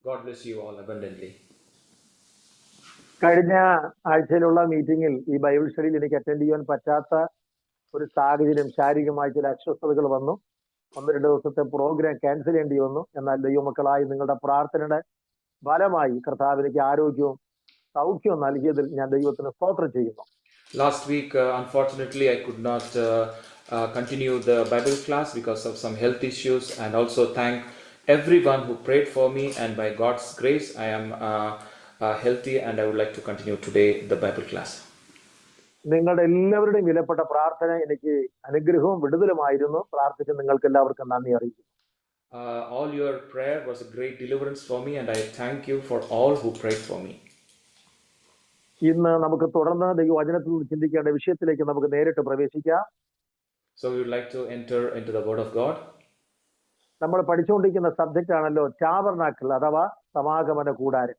God bless you all abundantly. കഴിഞ്ഞ ആഴ്ചയിലുള്ള മീറ്റിംഗിൽ ഈ ബൈബിൾ സ്റ്റഡിയിൽ എനിക്ക് അറ്റൻഡ് ചെയ്യാൻ പറ്റാത്ത ഒരു സാഹചര്യം, ശാരീരികമായ ചില അസ്വസ്ഥതകൾ വന്നു. 1-2 ദിവസത്തെ പ്രോഗ്രാം ക്യാൻസൽ ചെയ്യേണ്ടി വന്നു. എന്നാൽ ദൈവമക്കളായി നിങ്ങളുടെ പ്രാർത്ഥനയുടെ ഫലമായി കർത്താവ് എനിക്ക് ആരോഗ്യവും സൗഖ്യവും നൽകിയതിൽ ഞാൻ ദൈവത്തിന് സ്തോത്രം ചെയ്യുന്നു. Last week, unfortunately, I could not continue the Bible class because of some health issues, and also thank everyone who prayed for me, and by God's grace, I am healthy, and I would like to continue today the Bible class. നിങ്ങളുടെ എല്ലാവരുടെയും വിലപ്പെട്ട പ്രാർത്ഥന എനിക്ക് അനുഗ്രഹവും വിടുതലുമായിരുന്നു. പ്രാർത്ഥിച്ച് നിങ്ങൾക്ക് എല്ലാവർക്കും നന്ദി അറിയിക്കുന്നു. All your prayer was a great deliverance for me, and I thank you for all who prayed for me. ഇന്ന് നമുക്ക് തുടർന്ന് ദൈവവചനത്തിൽ ചിന്തിക്കേണ്ട വിഷയത്തിലേക്ക് നമുക്ക് നേരിട്ട് പ്രവേശിക്കാം. So we would like to enter into the Word of God. നമ്മൾ പഠിച്ചുകൊണ്ടിരിക്കുന്ന സബ്ജക്റ്റ് ആണല്ലോ ടാബർനാക്കിൾ അഥവാ സമാഗമന കൂടാരം.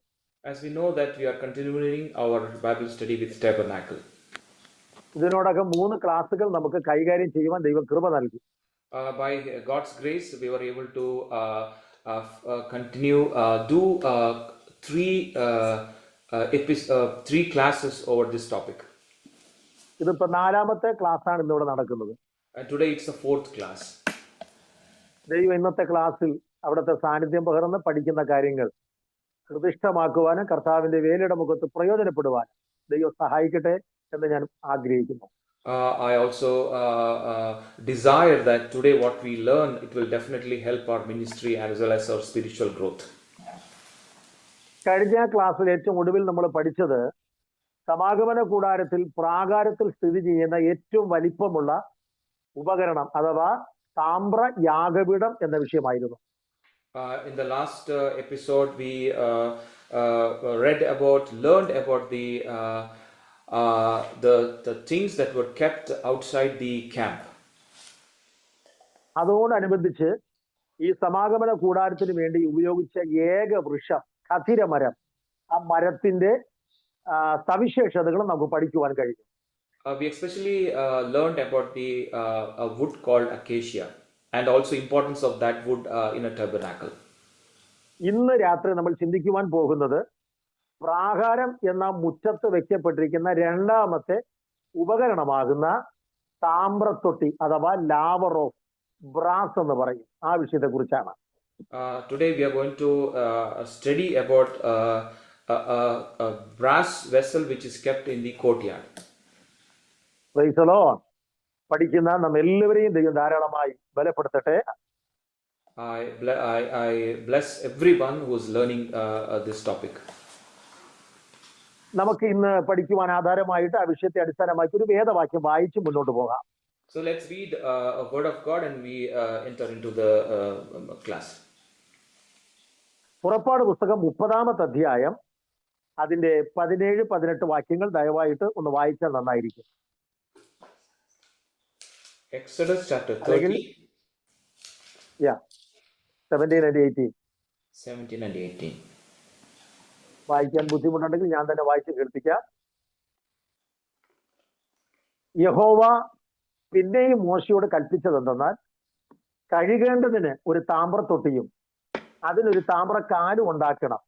As we know that we are continuing our Bible study with tabernacle. ഇതിനോടകം 3 ക്ലാസ്സുകൾ നമുക്ക് കൈകാര്യം ചെയ്യുവാൻ ദൈവം കൃപ നൽകി. By God's grace, we were able to continue do 3 classes over this topic. ഇതിപ്പോ 4ാമത്തെ ക്ലാസ് ആണ് ഇന്നിവിടെ നടക്കുന്നത്. And today it's the 4th class. ദൈവം ഇന്നത്തെ ക്ലാസ്സിൽ അവിടുത്തെ സാന്നിധ്യം പകർന്ന് പഠിക്കുന്ന കാര്യങ്ങൾ ഹൃദിഷ്ഠമാക്കുവാനും കർത്താവിന്റെ വേലയുടെ മുഖത്ത് പ്രയോജനപ്പെടുവാനും ദൈവം സഹായിക്കട്ടെ എന്ന് ഞാൻ ആഗ്രഹിക്കുന്നു. I also desire that today what we learn, it will definitely help our ministry as well as our spiritual growth. കഴിഞ്ഞ ക്ലാസ്സിൽ ഏറ്റവും ഒടുവിൽ നമ്മൾ പഠിച്ചത് സമാഗമന കൂടാരത്തിൽ പ്രാകാരത്തിൽ സ്ഥിതി ചെയ്യുന്ന ഏറ്റവും വലിപ്പമുള്ള ഉപകരണം അഥവാ താമ്ര യാഗപീഠം എന്ന വിഷയമായിരുന്നു. In the last episode, we learned about the things that were kept outside the camp. അതോടനുബന്ധിച്ച് ഈ സമാഗമന കൂടാരത്തിന് വേണ്ടി ഉപയോഗിച്ച ഏക വൃക്ഷം ഖദിരമരം, ആ മരത്തിന്റെ സവിശേഷതകളും നമുക്ക് പഠിക്കുവാൻ കഴിഞ്ഞു. We especially learned about the wood called acacia and also importance of that wood in a tabernacle. ഇന്ന് രാത്രി നമ്മൾ ചിന്തിക്കുവാൻ പോകുന്നത് പ്രാകാരം എന്ന മുറ്റത്ത് വെക്കപ്പെട്ടിരിക്കുന്ന 2ാമത്തെ ഉപകരണമാകുന്ന താമ്രത്തൊട്ടി അഥവാ ലാവർ ഓഫ് ബ്രാസ് എന്ന് പറയും. ആ വിഷയത്തെ കുറിച്ചാണ്. Today we are going to study about a brass vessel which is kept in the courtyard. Praise the Lord. പഠിക്കുന്ന നമ്മെല്ലാവരെയും ദൈവം ധാരാളമായി ബലപ്പെടുത്തട്ടെ. I bless everyone who is learning this topic. നമുക്ക് ഇന്ന് പഠിക്കുവാൻ ആധാരമായിട്ട് ആ വിഷയത്തെ അടിസ്ഥാനമാക്കി ഒരു വേദവാക്യം വായിച്ച് മുന്നോട്ട് പോകാം. So let's read a word of God and we enter into the class. പുറപ്പാട് പുസ്തകം 30ാമത്തെ അധ്യായം അതിന്റെ 17-18 വാക്യങ്ങൾ ദയവായിട്ട് ഒന്ന് വായിച്ചാൽ നന്നായിരിക്കും. Exodus chapter 30. Yeah. 17 and 18. 17 and 18. വായിക്കാൻ ബുദ്ധിമുട്ടുണ്ടെങ്കിൽ ഞാൻ തന്നെ വായിച്ച് കേൾപ്പിക്കാം. യഹോവ പിന്നെയും മോശയോട് കൽപ്പിച്ചതെന്തെന്നാൽ കഴുകേണ്ടതിന് ഒരു താമ്രത്തൊട്ടിയും അതിനൊരു താമ്രക്കാലും ഉണ്ടാക്കണം.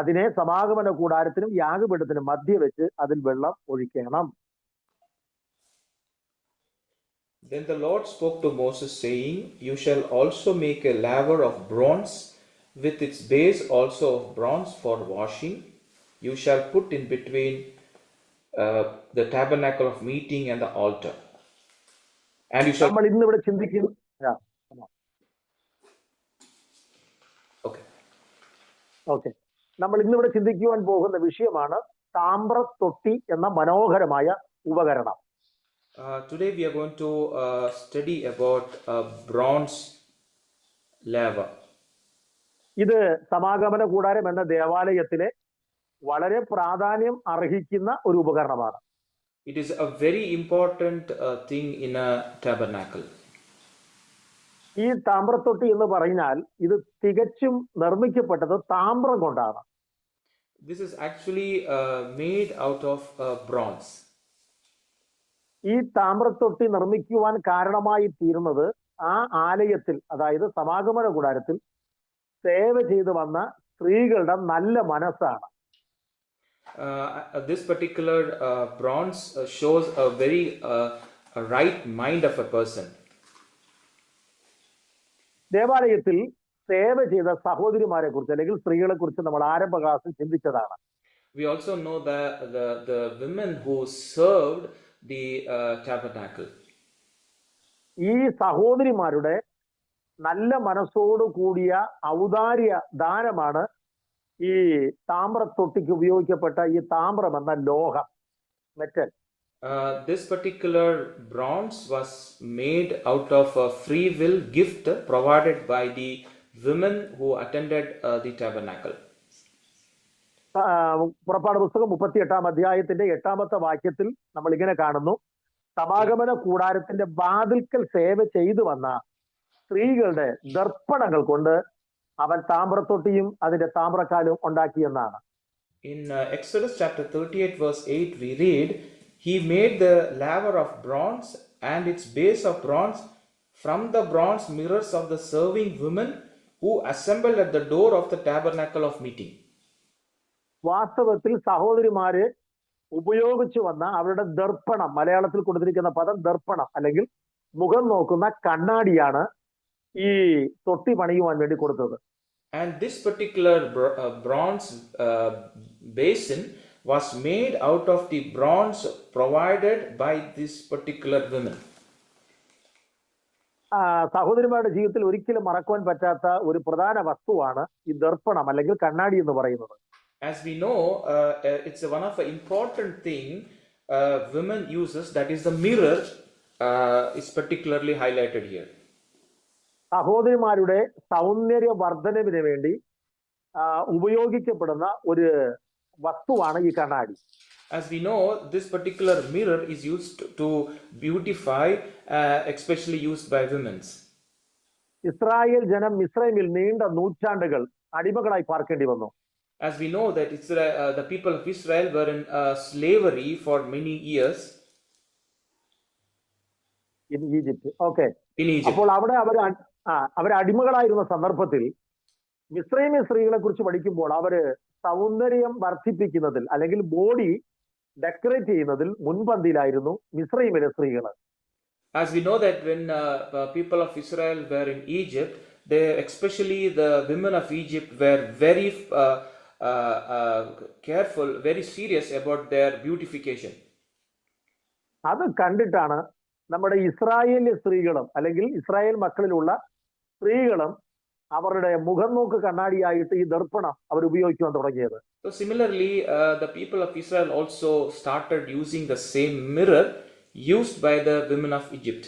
അതിനെ സമാഗമന കൂടാരത്തിനും യാഗപീഠത്തിനും മധ്യ വെച്ച് അതിൽ വെള്ളം ഒഴിക്കണം. Then the Lord spoke to Moses, saying, You shall also make a laver of bronze, with its base also of bronze for washing. You shall put in between the tabernacle of meeting and the altar. And you shall. നമ്മൾ ഇന്നിവിടെ ചിന്തിക്കുന്നു. Okay, നമ്മൾ ഇന്നിവിടെ ചിന്തിക്കുവാൻ പോകുന്ന വിഷയമാണ് താമ്രത്തൊട്ടി എന്ന മനോഹരമായ ഉപകരണം. Today we are going to study about a bronze laver. ഇത് സമാഗമന കൂടാരം എന്ന ദേവാലയത്തിലെ വളരെ പ്രാധാന്യം അർഹിക്കുന്ന ഒരു ഉപകരണമാണ്. It is a very important thing in a tabernacle. ഈ താമ്രത്തൊട്ടി എന്ന് പറഞ്ഞാൽ ഇത് തികച്ചും നിർമ്മിക്കപ്പെട്ടത് താമ്രം കൊണ്ടാണ്. This is actually made out of bronze. ഈ താമ്രത്തൊട്ടി നിർമ്മിക്കുവാൻ കാരണമായി തീർന്നത് ആ ആലയത്തിൽ, അതായത് സമാഗമന കൂടാരത്തിൽ സേവ ചെയ്തു വന്ന സ്ത്രീകളുടെ നല്ല മനസ്സാണ്. This particular bronze shows a very right mind of a person. ദേവാലയത്തിൽ സേവ ചെയ്ത സഹോദരിമാരെ കുറിച്ച് അല്ലെങ്കിൽ സ്ത്രീകളെ കുറിച്ച് നമ്മൾ ആരംഭ ക്ലാസ്സിൽ ചിന്തിച്ചതാണ്. We also know the women who served the tabernacle. ഈ സഹോദരിമാരുടെ നല്ല മനസ്സോടു കൂടിയ ഔദാര്യ ദാനമാണ് ഈ താമ്രത്തൊട്ടിക്ക് ഉപയോഗിക്കപ്പെട്ട ഈ താമ്രം എന്ന ലോഹം, metal. This particular bronze was made out of a free will gift provided by the women who attended the tabernacle. പുറപ്പാട് പുസ്തകം 38-ാം അധ്യായത്തിന്റെ 8-ാമത്തെ വാക്യത്തിൽ നമ്മൾ ഇങ്ങനെ കാണുന്നു, സമാഗമന കൂടാരത്തിന്റെ വാതിൽക്കൽ സേവ ചെയ്തു വന്ന സ്ത്രീകളുടെ ദർപ്പണങ്ങൾ കൊണ്ട് അവൻ താമ്രത്തൊട്ടിയും അതിന്റെ താമ്രക്കാലും ഉണ്ടാക്കിയെന്നാണ്. In Exodus chapter 38 verse 8 we read, he made the laver of bronze and its base of bronze from the bronze mirrors of the serving women who assembled at the door of the tabernacle of meeting. വാസ്തവത്തിൽ സഹോദരിമാര് ഉപയോഗിച്ചു വന്ന അവരുടെ ദർപ്പണം, മലയാളത്തിൽ കൊടുത്തിരിക്കുന്ന പദം ദർപ്പണം അല്ലെങ്കിൽ മുഖം നോക്കുന്ന കണ്ണാടിയാണ് ഈ തൊട്ടി പണിയുവാൻ വേണ്ടി കൊടുത്തത്. And this particular bronze basin was made out of the bronze provided by this particular women. സഹോദരിമാരുടെ ജീവിതത്തിൽ ഒരിക്കലും മറക്കുവാൻ പറ്റാത്ത ഒരു പ്രധാന വസ്തുവാണ് ഈ ദർപ്പണം അല്ലെങ്കിൽ കണ്ണാടി എന്ന് പറയുന്നത്. As we know, it's one of the important thing women uses, that is the mirror, is particularly highlighted here. സഹോദരിമാരുടെ സൗന്ദര്യ വർധനവിന് വേണ്ടി ഉപയോഗിക്കപ്പെടുന്ന ഒരു വസ്തുവാണ് ഈ കണ്ണാടി. As we know, this particular mirror is used to beautify, especially used by women. Israel ജനം മിസ്രൈമിൽ നീണ്ട നൂറ്റാണ്ടുകൾ അടിമകളായി പാർക്കേണ്ടി വന്നു. As we know that the people of Israel were in slavery for many years in Egypt. Okay. In Egypt. അപ്പോൾ അവിടെ അവർ അടിമകളായിരുന്ന സന്ദർഭത്തിൽ മിസ്രൈമി സ്ത്രീകളെ കുറിച്ച് പഠിക്കുമ്പോൾ അവര് സൗന്ദര്യം വർദ്ധിപ്പിക്കുന്നതിൽ അല്ലെങ്കിൽ ബോഡി ഡെക്കറേറ്റ് ചെയ്യുന്നതിൽ മുൻപന്തിയിലായിരുന്നു മിസ്രൈമിലെ സ്ത്രീകൾ. As we know that when people of Israel were in Egypt, they, especially the women of Egypt, were very careful, very serious about their beautification. അത് കണ്ടിട്ടാണ് നമ്മുടെ ഇസ്രായേലി സ്ത്രീകളും അല്ലെങ്കിൽ ഇസ്രായേൽ മക്കളിലുള്ള സ്ത്രീകളും അവരുടെ മുഖം നോക്ക് കണ്ണാടിയായിട്ട് ഈ ദർപ്പണം അവർ ഉപയോഗിക്കാൻ തുടങ്ങിയത്. So similarly, the people of Israel also started using the same mirror used by the women of Egypt.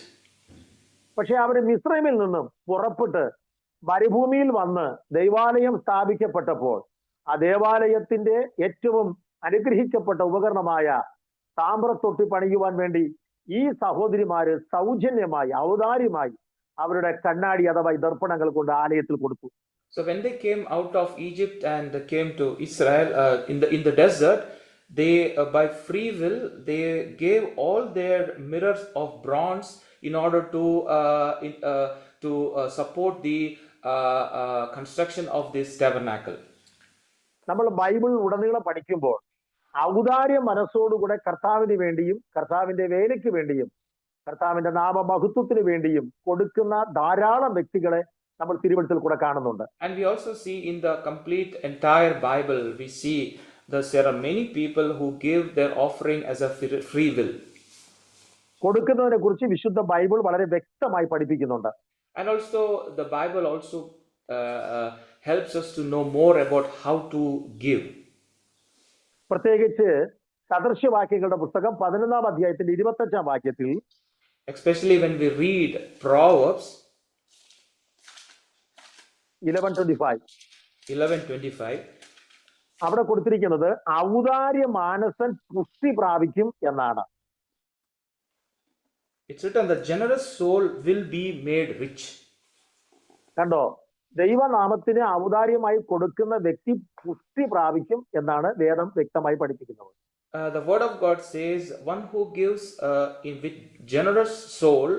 പക്ഷെ അവർ മിസ്രൈമിൽ നിന്നും പുറപ്പെട്ട് മരുഭൂമിയിൽ വന്ന് ദൈവാലയം സ്ഥാപിക്കപ്പെട്ടപ്പോൾ ആ ദേവാലയത്തിന്റെ ഏറ്റവും അനുഗ്രഹിക്കപ്പെട്ട ഉപകരണമായ താമ്രത്തൊട്ടി പണിയുവാൻ വേണ്ടി ഈ സഹോദരിമാര് സൗജന്യമായി ഔദാര്യമായി അവരുടെ കണ്ണാടി അഥവാ ദർപ്പണങ്ങൾ കൊണ്ട് ആലയത്തിൽ കൊടുത്തു. So when they came out of Egypt and came to Israel in the desert, they by free will they gave all their mirrors of bronze in order to support the construction of this tabernacle. നമ്മൾ Bible ഉടനീളം പഠിക്കുമ്പോൾ ഔദാര്യ മനസ്സോടുകൂടെ കർത്താവിന് വേണ്ടിയും കർത്താവിന്റെ വേലയ്ക്ക് വേണ്ടിയും കർത്താവിന്റെ നാമമഹത്വത്തിന് വേണ്ടിയും കൊടുക്കുന്ന ധാരാളം വ്യക്തികളെ നമ്മൾ തിരുവചനത്തിൽ കൂടെ കാണുന്നുണ്ട്. And we also see in the complete entire Bible, we see there are many people who give their offering as a free will. കൊടുക്കുന്നതിനെ കുറിച്ച് വിശുദ്ധ ബൈബിൾ വളരെ വ്യക്തമായി പഠിപ്പിക്കുന്നുണ്ട്. And also the Bible also helps us to know more about how to give. പ്രത്യേകിച്ച് സദൃശ്യവാക്യങ്ങളുടെ പുസ്തകം 11-ാം അധ്യായത്തിന്റെ 25-ാം വാക്യത്തിൽ, especially when we read Proverbs 11:25, അവിടെ കൊടുത്തിരിക്കുന്നത് ഔദാര്യ മാനസൻ പുഷ്ടി പ്രാപിക്കും എന്നാണ്. It's written, the generous soul will be made rich. കണ്ടോ, ദൈവനാമത്തിന് ഔദാര്യമായി കൊടുക്കുന്ന വ്യക്തി പുഷ്ടി പ്രാപിക്കും എന്നാണ് വേദം വ്യക്തമായി പഠിപ്പിക്കുന്നത്. The word of God says, one who gives with generous soul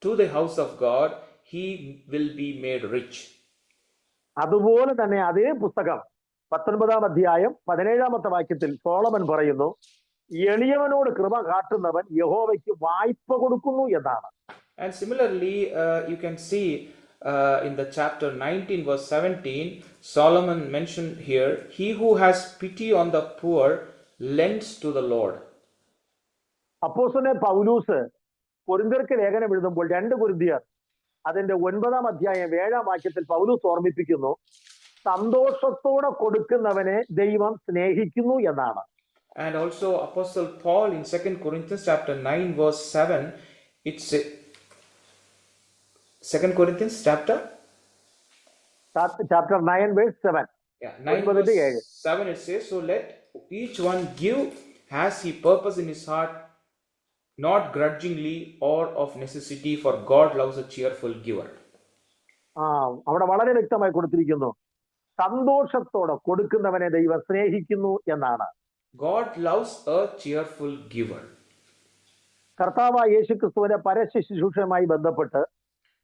to the house of God, he will be made rich. അതുപോലെ തന്നെ അതേ പുസ്തകം 19 അധ്യായം 17 വാക്യത്തിൽ സോളമൻ പറയുന്നു, എളിയവനോട് കൃപ കാട്ടുന്നവൻ യഹോവയ്ക്ക് വായ്പ കൊടുക്കുന്നു എന്നാണ്. And similarly, you can see in the chapter 19, verse 17, Solomon mentioned here, he who has pity on the poor lends to the Lord. അപ്പോസ്തലൻ പൗലൂസ് കൊരിന്ത്യർക്ക് ലേഖനം എഴുതുമ്പോൾ 2 കൊരിന്ത്യർ അതിന്റെ 9 അധ്യായം 7 വാക്യത്തിൽ പൗലൂസ് ഓർമ്മിപ്പിക്കുന്നു, സന്തോഷത്തോടെ കൊടുക്കുന്നവനെ ദൈവം സ്നേഹിക്കുന്നു എന്നാണ്. And also Apostle Paul in 2 Corinthians chapter 9 verse 7, it's 2 Corinthians chapter 9 verse 7. Yeah, 9 verse 7 it says, so let each one give as he purpose in his heart, not grudgingly or of necessity, for God loves a cheerful giver. അവിടെ വളരെ വ്യക്തമായി കൊടുത്തിരിക്കുന്നു, സന്തോഷത്തോടെ കൊടുക്കുന്നവനെ ദൈവം സ്നേഹിക്കുന്നു എന്നാണ്. God loves a cheerful giver. കർത്താവായ യേശുക്രിസ്തുവിന്റെ പരശുശ്രൂഷയുമായി ബന്ധപ്പെട്ട്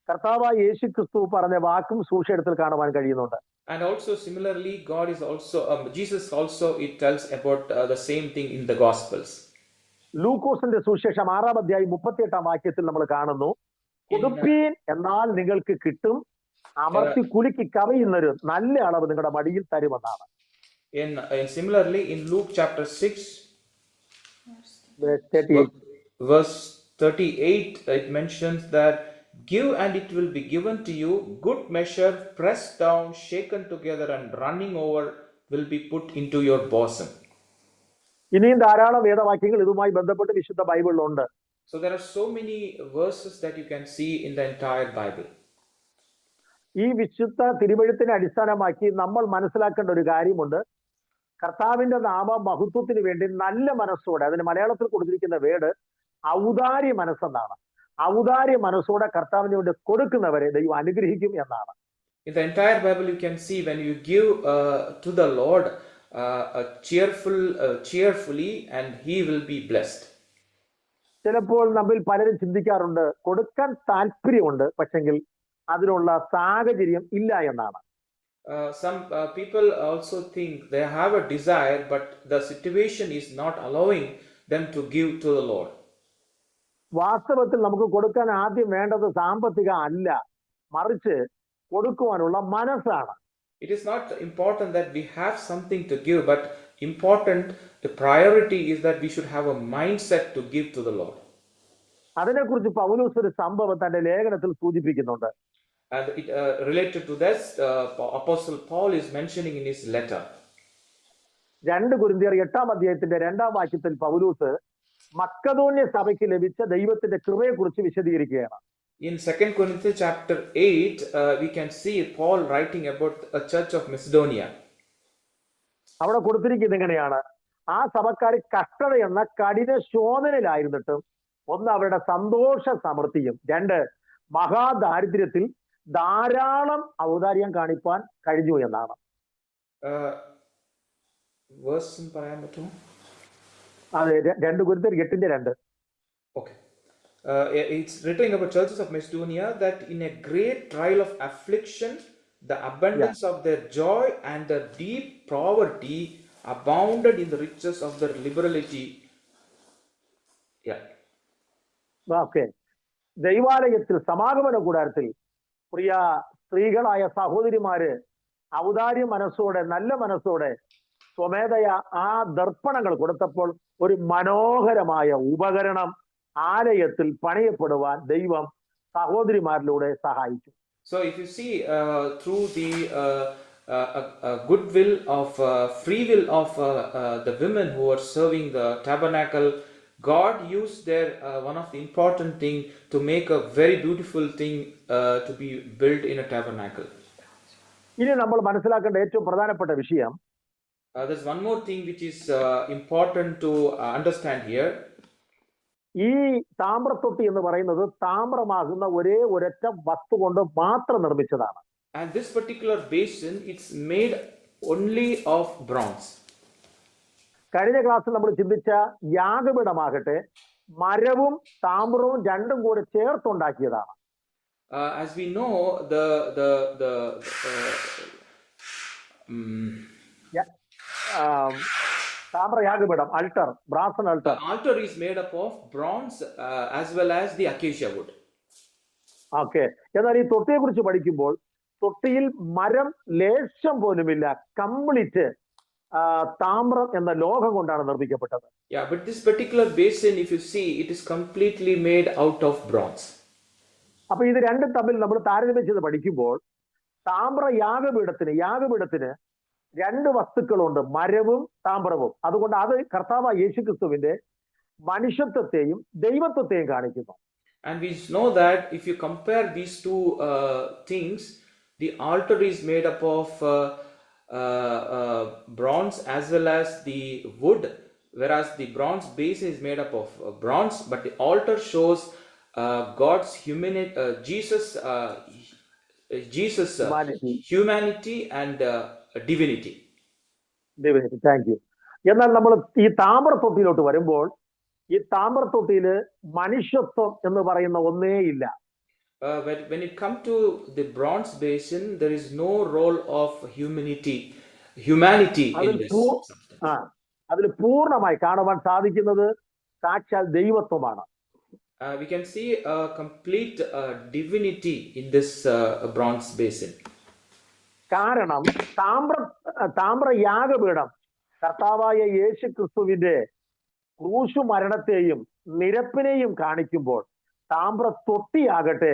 കർത്താവായ യേശുക്രിസ്തു പറഞ്ഞ വാക്കും സുവിശേഷത്തിൽ കാണുവാൻ കഴിയുന്നുണ്ട്. And also similarly, God is also Jesus also it tells about the same thing in the Gospels. ലൂക്കോസിന്റെ സുവിശേഷം 6 അധ്യായം 38 വാക്യത്തിൽ നമ്മൾ കാണുന്നു, കൊടുപ്പീൻ എന്നാൽ നിങ്ങൾക്ക് കിട്ടും, അമർത്തി കുലുക്കി കവിയുന്നൊരു നല്ല അളവ് നിങ്ങളുടെ മടിയിൽ തരുമെന്നാണ്. In similarly in Luke chapter 6 verse 38 it mentions that give and it will be given to you, good measure pressed down shaken together and running over will be put into your bosom. ഇനിയും ധാരാളം വേദവാക്യങ്ങൾ ഇതുമായി ബന്ധപ്പെട്ട് വിശുദ്ധ ബൈബിളിലുണ്ട്. So there are so many verses that you can see in the entire Bible. ഈ വിശുദ്ധ തിരുവെഴുത്തിനെ അടിസ്ഥാനമാക്കി നമ്മൾ മനസ്സിലാക്കേണ്ട ഒരു കാര്യമുണ്ട്. കർത്താവിന്റെ നാമ മഹത്വത്തിന് വേണ്ടി നല്ല മനസ്സോടെ, അതിന് മലയാളത്തിൽ കൊടുത്തിരിക്കുന്ന വേർഡ് ഔദാര്യ മനസ്സെന്നാണ്. ഔദാര്യ മനസ്സോടെ കർത്താവിന് വേണ്ടി കൊടുക്കുന്നവരെ ദൈവം അനുഗ്രഹിക്കും എന്നാണ്. In the entire Bible you can see when you give to the Lord cheerfully and he will be blessed. ചിലപ്പോൾ നമ്മിൽ പലരും ചിന്തിക്കാറുണ്ട്, കൊടുക്കാൻ താല്പര്യമുണ്ട്, പക്ഷെങ്കിൽ അതിനുള്ള സാഹചര്യം ഇല്ല എന്നാണ്. Some people also think they have a desire but the situation is not allowing them to give to the Lord. വാസ്തവത്തിൽ നമുക്ക് കൊടുക്കാൻ ആദ്യം വേണ്ടത് സാമ്പത്തിക അല്ല, മറിച്ച് കൊടുക്കുവാനുള്ള മനസ്സാണ്. It is not important that we have something to give, but the priority is that we should have a mindset to give to the Lord. അതിനെക്കുറിച്ച് പൗലോസ് ഒരു സംഭവം തന്റെ ലേഖനത്തിൽ സൂചിപ്പിക്കുന്നുണ്ട്. And it related to this, Apostle Paul is mentioning in his letter. 2 കൊരിന്ത്യർ 8 അധ്യായത്തിന്റെ 2 വാക്യത്തിൽ പൗലോസ് മക്കദോന്യ സഭയ്ക്ക് ലഭിച്ച ദൈവത്തിന്റെ കൃപയെക്കുറിച്ച് വിശദീകരിക്കുകയാണ്. In 2 Corinthians chapter 8, we can see Paul writing about a church of Macedonia. അവിടെ കൊടുത്തിരിക്കുന്നത് എങ്ങനെയാണ്? ആ സഭക്കാർ കഷ്ടത എന്ന കഠിന ശോധനയിലായിരുന്നിട്ടും, ഒന്ന് അവരുടെ സന്തോഷ സമൃദ്ധിയും, 2 മഹാദാരിദ്ര്യത്തിൽ ധാരാളം ഔദാര്യം കാണിപ്പാൻ കഴിഞ്ഞു എന്നാണ്. അതെ, 2 കൊരിന്ത്യർ 8:2. Okay. It's written about churches of Macedonia that in a great trial of affliction, the abundance of their joy and their deep poverty abounded in the riches of their liberality. Yeah. Okay. ദൈവാലയത്തിൽ സമാഗമന കൂടാരത്തിൽ പ്രിയ സ്ത്രീകളായ സഹോദരിമാര് ഔദാര്യ മനസ്സോടെ, നല്ല മനസ്സോടെ സ്വമേധയ ആ ദർപ്പണങ്ങൾ കൊടുത്തപ്പോൾ ഒരു മനോഹരമായ ഉപകരണം ആലയത്തിൽ പണിയപ്പെടുവാൻ ദൈവം സഹോദരിമാരിലൂടെ സഹായിച്ചു. So if you see through the goodwill of free will of the women who are serving the tabernacle, God used their one of the important thing to make a very beautiful thing to be built in a tabernacle. ഇനി നമ്മൾ മനസ്സിലാക്കേണ്ട ഏറ്റവും പ്രധാനപ്പെട്ട വിഷയം, there's one more thing which is important to understand here. ഈ താമ്രത്തൊട്ടി എന്ന് പറയുന്നത് താമ്രമാകുന്ന ഒരൊറ്റ വസ്തു കൊണ്ട് മാത്രം നിർമ്മിച്ചതാണ്. And this particular basin, it's made only of bronze. കഴിഞ്ഞ ക്ലാസ്സിൽ നമ്മൾ ചിന്തിച്ച യാഗപീഠമാകട്ടെ മരവും താമ്രവും രണ്ടും കൂടെ ചേർത്തുണ്ടാക്കിയതാണ്. As we know, താമ്രയാഗപീഠം, altar, brazen The altar. altar is made up of bronze as well as the acacia wood. Okay. എന്നാൽ ഈ തൊട്ടിയെ കുറിച്ച് പഠിക്കുമ്പോൾ തൊട്ടിയിൽ മരം ലേശം പോലുമില്ല, കംപ്ലീറ്റ് താമ്രം എന്ന ലോഹം കൊണ്ടാണ് നിർമ്മിക്കപ്പെട്ടത്. Yeah, but this particular basin, if you see, it is completely made out of bronze. അപ്പൊ ഇത് രണ്ടും തമ്മിൽ നമ്മൾ താരതമ്യം ചെയ്ത് പഠിക്കുമ്പോൾ യാഗപീഠത്തിന് രണ്ട് വസ്തുക്കളുണ്ട്, മരവും താമ്രവും. അതുകൊണ്ട് അത് കർത്താവായ യേശുക്രിസ്തുവിന്റെ മനുഷ്യത്വത്തെയും ദൈവത്വത്തെയും കാണിക്കുന്നു. And we know that if you compare these two things, the altar is made up of bronze as well as the wood, whereas the bronze base is made up of bronze, but the altar shows God's Jesus humanity and divinity. Thank you. എന്നാൽ നമ്മൾ ഈ താമ്രത്തൊട്ടിയിലോട്ട് വരുമ്പോൾ ഈ താമ്രത്തൊട്ടിയില് മനുഷ്യത്വം എന്ന് പറയുന്ന ഒന്നേ ഇല്ല. When it comes to the bronze basin, there is no role of humanity in this. അതിൽ പൂർണ്ണമായി കാണുവാൻ സാധിക്കുന്നത് സാക്ഷാൽ ദൈവത്വമാണ്. We can see a complete divinity in this bronze basin. കാരണം താമ്രയാഗപീഠം കർത്താവായ യേശു ക്രിസ്തുവിന്റെ ക്രൂശു മരണത്തെയും നിരപ്പിനെയും കാണിക്കുമ്പോൾ താമ്രത്തൊട്ടിയാകട്ടെ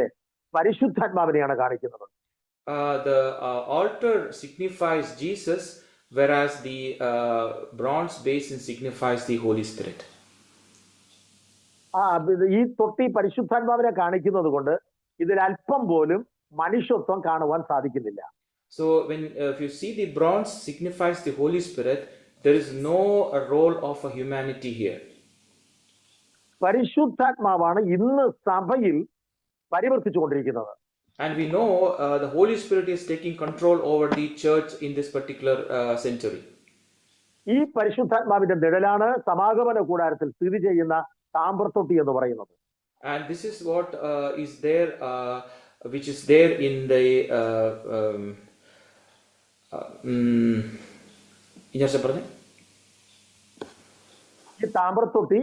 പരിശുദ്ധാത്മാവിനെയാണ് കാണിക്കുന്നത്. The altar signifies Jesus, whereas the bronze basin signifies the Holy Spirit. ഈ തൊട്ടി പരിശുദ്ധാത്മാവിനെ കാണിക്കുന്നത് കൊണ്ട് ഇതിൽ അല്പം പോലും മനുഷ്യത്വം കാണുവാൻ സാധിക്കുന്നില്ല. So when if you see the bronze signifies the Holy Spirit, there is no role of a humanity here. പരിശുദ്ധാത്മാവാണ് ഇന്ന് സഭയിൽ പരിവർത്തിച്ചുകൊണ്ടിരിക്കുന്നത്. And we know the Holy Spirit is taking control over the church in this particular century. ഈ പരിശുദ്ധാത്മാവിന്റെ നിഴലാണ് സമാഗമന കൂടാരത്തിൽ സ്ഥിതി ചെയ്യുന്ന താമ്രത്തൊട്ടി എന്ന് പറയുന്നത്. And this is what is there, which is there in the ഈ താമ്രത്തൊട്ടി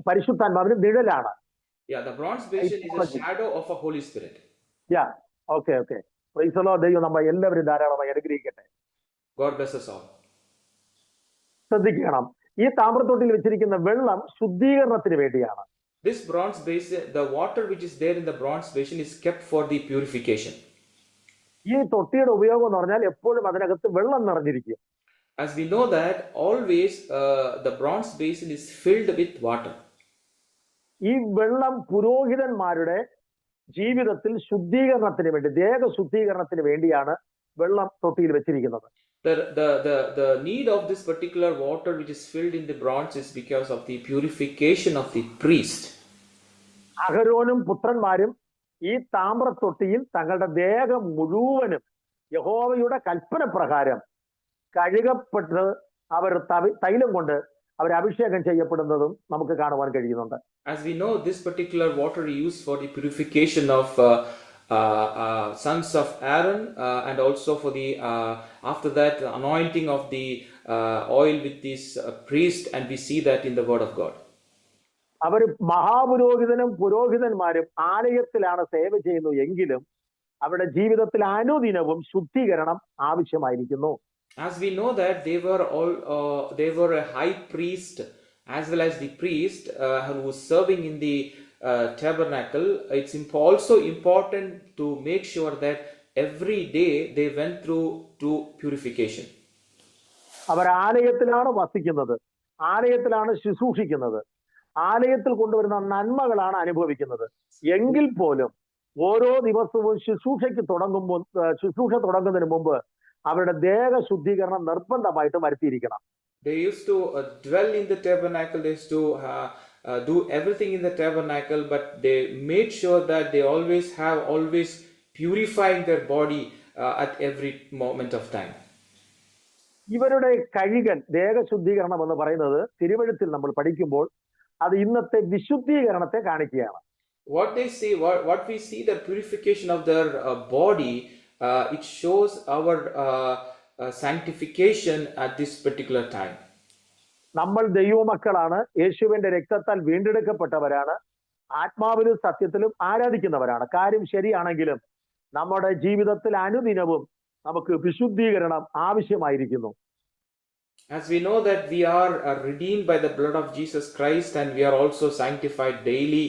പരിശുദ്ധാത്മാവിന്റെ നിഴലാണ്. Yeah, the bronze basin is a shadow of a Holy Spirit. Yeah, okay. Praise the Lord. ദൈവം നമ്മെ എല്ലാവരും ധാരാളമായി അനുഗ്രഹിക്കട്ടെ. God bless us all. ശ്രദ്ധിക്കണം, ഈ താമ്രത്തൊട്ടിയിൽ വെച്ചിരിക്കുന്ന വെള്ളം ശുദ്ധീകരണത്തിന് വേണ്ടിയാണ്. This bronze basin, the water which is there in the bronze basin is kept for the purification. ഈ തൊട്ടിയുടെ ഉപയോഗം എന്ന് പറഞ്ഞാൽ എപ്പോഴും അതിനകത്ത് വെള്ളം നിറഞ്ഞിരിക്കും. As we know that always the bronze basin is filled with water. ഈ വെള്ളം പുരോഹിതന്മാരുടെ ജീവിതത്തിൽ ശുദ്ധീകരണത്തിന് വേണ്ടി, ദേഹ ശുദ്ധീകരണത്തിന് വേണ്ടിയാണ് വെള്ളം തൊട്ടിയിൽ വെച്ചിരിക്കുന്നത്. The need of this particular water which is filled in the bronze is because of the purification of the priest. അഹരോനും പുത്രന്മാരും ഈ താമ്രത്തൊട്ടിയിൽ തങ്ങളുടെ ദേഹം മുഴുവനും യഹോവയുടെ കൽപ്പന പ്രകാരം കഴുകപ്പെട്ട് അവർ തൈലം കൊണ്ട് അവർ അഭിഷേകം ചെയ്യപ്പെടുന്നതും നമുക്ക് കാണുവാൻ കഴിയുന്നുണ്ട്. As we know, this particular water is used for the purification of sons of Aaron, and also for the after that anointing of the oil with this priest, and we see that in the word of God. അവർ മഹാപുരോഹിതനും പുരോഹിതന്മാരും ആലയത്തിലാണ് സേവ ചെയ്യുന്നത് എങ്കിലും അവരുടെ ജീവിതത്തിൽ അനുദിനവും ശുദ്ധീകരണം ആവശ്യമായിരിക്കുന്നു. As we know that they were a high priest as well as the priest who was serving in the tabernacle. It's also important to make sure that every day they went through to purification. അവർ ആലയത്തിലാണ് വസിക്കുന്നത്, ആലയത്തിലാണ് ശുശ്രൂഷിക്കുന്നത്, ആലയത്തിൽ കൊണ്ടുവരുന്ന നന്മകളാണ് അനുഭവിക്കുന്നത്. എങ്കിൽ പോലും ഓരോ ദിവസവും ശുശ്രൂഷ തുടങ്ങുന്നതിന് മുമ്പ് അവരുടെ ദേഹ ശുദ്ധീകരണം നിർബന്ധമായിട്ട് വരുത്തിയിരിക്കണം. They used to dwell in the tabernacle. They used to do everything in the tabernacle, but they made sure that they always purifying their body at every moment of time. ഇവരുടെ കഴുകൽ, ദേഹ ശുദ്ധീകരണം എന്ന് പറയുന്നത് തിരുവെഴുത്തിൽ നമ്മൾ പഠിക്കുമ്പോൾ അത് ഇന്നത്തെ വിശുദ്ധീകരണത്തെ കാണിക്കുകയാണ്. What we see the purification of their body, it shows our sanctification at this particular time. നമ്മൾ ദൈവമക്കളാണ്, യേശുവിന്റെ രക്തത്താൽ വീണ്ടെടുക്കപ്പെട്ടവരാണ്, ആത്മാവിലും സത്യത്തിലും ആരാധിക്കുന്നവരാണ്. കാര്യം ശരിയാണെങ്കിലും നമ്മുടെ ജീവിതത്തിൽ അനുദിനവും നമുക്ക് വിശുദ്ധീകരണം ആവശ്യമായിരിക്കുന്നു. As we know that we are redeemed by the blood of Jesus Christ, and we are also sanctified daily,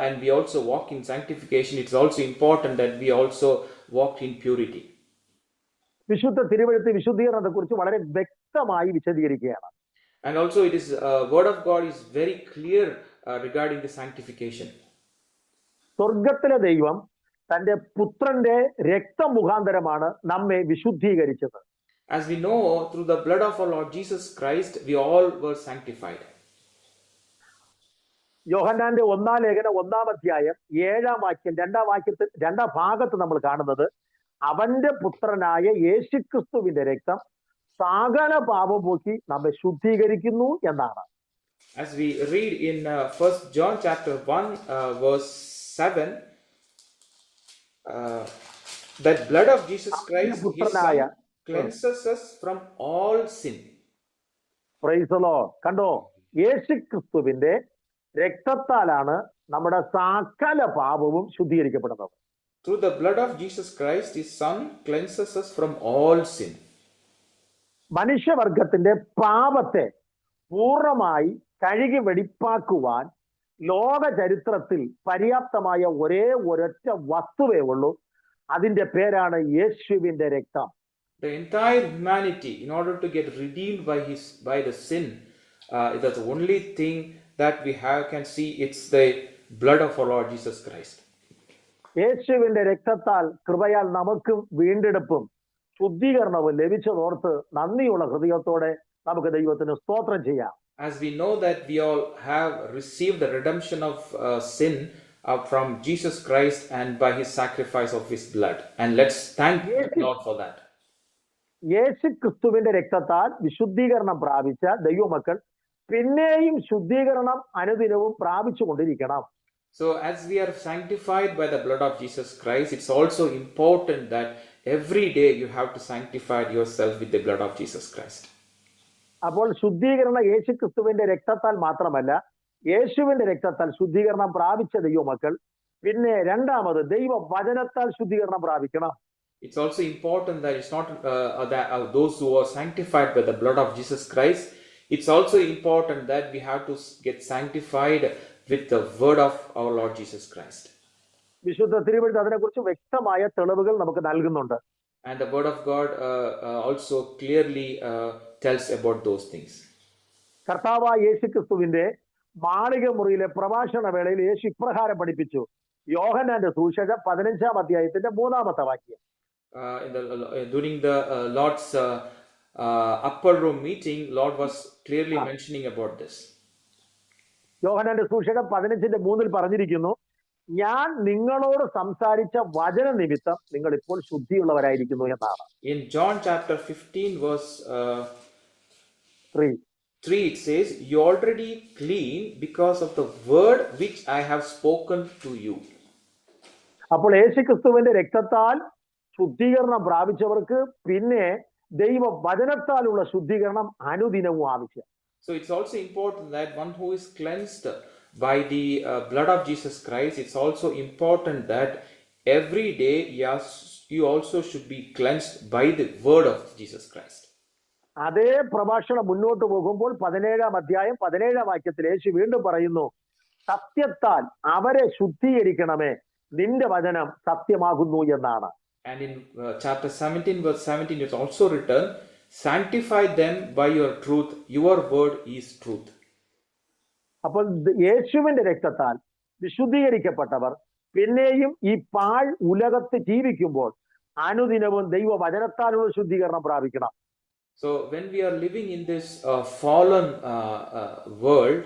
and we also walk in sanctification, it's also important that we also walk in purity. വിശുദ്ധ തിരുവെഴുത്ത് വിശുദ്ധീകരണത്തെ കുറിച്ച് വളരെ വ്യക്തമായി വിശദീകരിക്കുകയാണ്. And also it is word of God is very clear regarding the sanctification. സ്വർഗത്തിലെ ദൈവം തന്റെ പുത്രന്റെ രക്തം മുഖാന്തരമാണ് നമ്മെ വിശുദ്ധീകരിച്ചത്. As we know, through the blood of our Lord Jesus Christ, we all were sanctified. യോഹന്നാന്റെ 1-ാം ലേഖനം 1-ാം അധ്യായം 7-ാം വാക്യം 2-ാം വാക്യത്തിൽ 2-ാം ഭാഗത്ത് നമ്മൾ കാണുന്നത് അവന്റെ പുത്രനായ യേശുക്രിസ്തുവിന്റെ രക്തം സകല പാപം പോക്കി നമ്മെ ശുദ്ധീകരിക്കുന്നു എന്നാണ്. As we read in 1 John chapter 1 verse 7, that blood of Jesus Christ, his son, cleanses us from all sin. Praise the Lord. കണ്ടോ, യേശുക്രിസ്തുവിന്റെ രക്തത്താലാണ് നമ്മുടെ സകല പാപവും ശുദ്ധീകരിക്കപ്പെടുന്നത്. Through the blood of Jesus Christ, his son cleanses us from all sin. മനുഷ്യവർഗത്തിന്റെ പാപത്തെ പൂർണ്ണമായി കഴുകി വെടിപ്പാക്കുവാൻ ലോക ചരിത്രത്തിൽ പര്യാപ്തമായ ഒരൊറ്റ വസ്തുവേ ഉള്ളൂ. അതിന്റെ പേരാണ് യേശുവിന്റെ രക്തം. The entire humanity, in order to get redeemed by the sin, that's the only thing that we can see. It's the blood of our Lord Jesus Christ. യേശുവിന്റെ രക്തത്താൽ കൃപയാൽ നമുക്കും വീണ്ടെടുപ്പും ശുദ്ധീകരണവും ലഭിച്ചതോർത്ത് നന്ദിയുള്ള ഹൃദയത്തോടെ നമുക്ക് ദൈവത്തിന് സ്തോത്രം ചെയ്യാം. As we know that we all have received the redemption of sin from Jesus Christ and by his sacrifice of his blood, and let's thank the Lord for that. യേശു ക്രിസ്തുവിന്റെ രക്തത്താൽ വിശുദ്ധീകരണം പ്രാപിച്ച ദൈവമക്കൾ പിന്നെയും ശുദ്ധീകരണം അനുദിനവും പ്രാപിച്ചുകൊണ്ടിരിക്കണം. So as we are sanctified by the blood of Jesus Christ, it's also important that every day you have to sanctify yourself with the blood of Jesus Christ. അപ്പോൾ ശുദ്ധീകരണം യേശു ക്രിസ്തുവിന്റെ രക്തത്താൽ മാത്രമല്ല, യേശുവിന്റെ രക്തത്താൽ ശുദ്ധീകരണം പ്രാപിച്ച ദൈവമക്കൾ പിന്നെ രണ്ടാമത് ദൈവ വചനത്താൽ ശുദ്ധീകരണം പ്രാപിക്കണം. It's also important that it's not that those who are sanctified by the blood of Jesus Christ, it's also important that we have to get sanctified with the word of our Lord Jesus Christ. വിശുദ്ധ തിരുവെഴുത്ത് അതിനെക്കുറിച്ച് വ്യക്തമായ തെളിവുകൾ നമുക്ക് നൽകുന്നുണ്ട്. And the word of God also clearly tells about those things. കർത്താവായ യേശുക്രിസ്തുവിന്റെ മാളിക മുറിയിലെ പ്രഭാഷണ വേളയിൽ യേശു ഇപ്രകാരം പഠിപ്പിച്ചു. യോഹന്നാന്റെ സുവിശേഷം 15-ാം അധ്യായത്തിന്റെ 3-ാമത്തെ വാക്യം. During the Lord's upper room meeting, Lord was clearly mentioning about this. യോഹന്നാന്റെ സുവിശേഷം 15:3 പറഞ്ഞിരിക്കുന്നു, ഞാൻ നിങ്ങളോട് സംസാരിച്ച വചന നിമിത്തം നിങ്ങൾ ഇപ്പോൾ ശുദ്ധിയുള്ളവരായിരിക്കുന്നു എന്നാണ്. In John chapter 15 verse 3 it says, you already clean because of the word which I have spoken to you. അപ്പോൾ യേശുക്രിസ്തുവിന്റെ രക്തത്താൽ ശുദ്ധീകരണം പ്രാപിച്ചവർക്ക് പിന്നെ ദൈവ വചനത്താലുള്ള ശുദ്ധീകരണം അനുദിനവും ആവശ്യം. So it's also important that one who is cleansed by the blood of Jesus Christ, it's also important that every day you also should be cleansed by the word of Jesus Christ. അതേ പ്രഭാഷണം മുന്നോട്ട് പോകുമ്പോൾ 17-ാം അധ്യായം 17-ാം വാക്യത്തിൽ യേശു വീണ്ടും പറയുന്നു, സത്യത്താൽ അവരെ ശുദ്ധീകരിക്കണമേ, നിന്റെ വചനം സത്യമാകുന്നു എന്നാണ്. And in chapter 17 verse 17 it's also written, sanctify them by your truth, your word is truth. അപ്പോൾ യേശുവിന്റെ രക്തത്താൽ വിശുദ്ധീകരിക്കപ്പെട്ടവർ പിന്നെയും ഈ പാഴ് ഉലകത്ത് ജീവിക്കുമ്പോൾ അനുദിനവും ദൈവ വചനത്താലുള്ള ശുദ്ധീകരണം പ്രാപിക്കണം. So when we are living in this fallen world,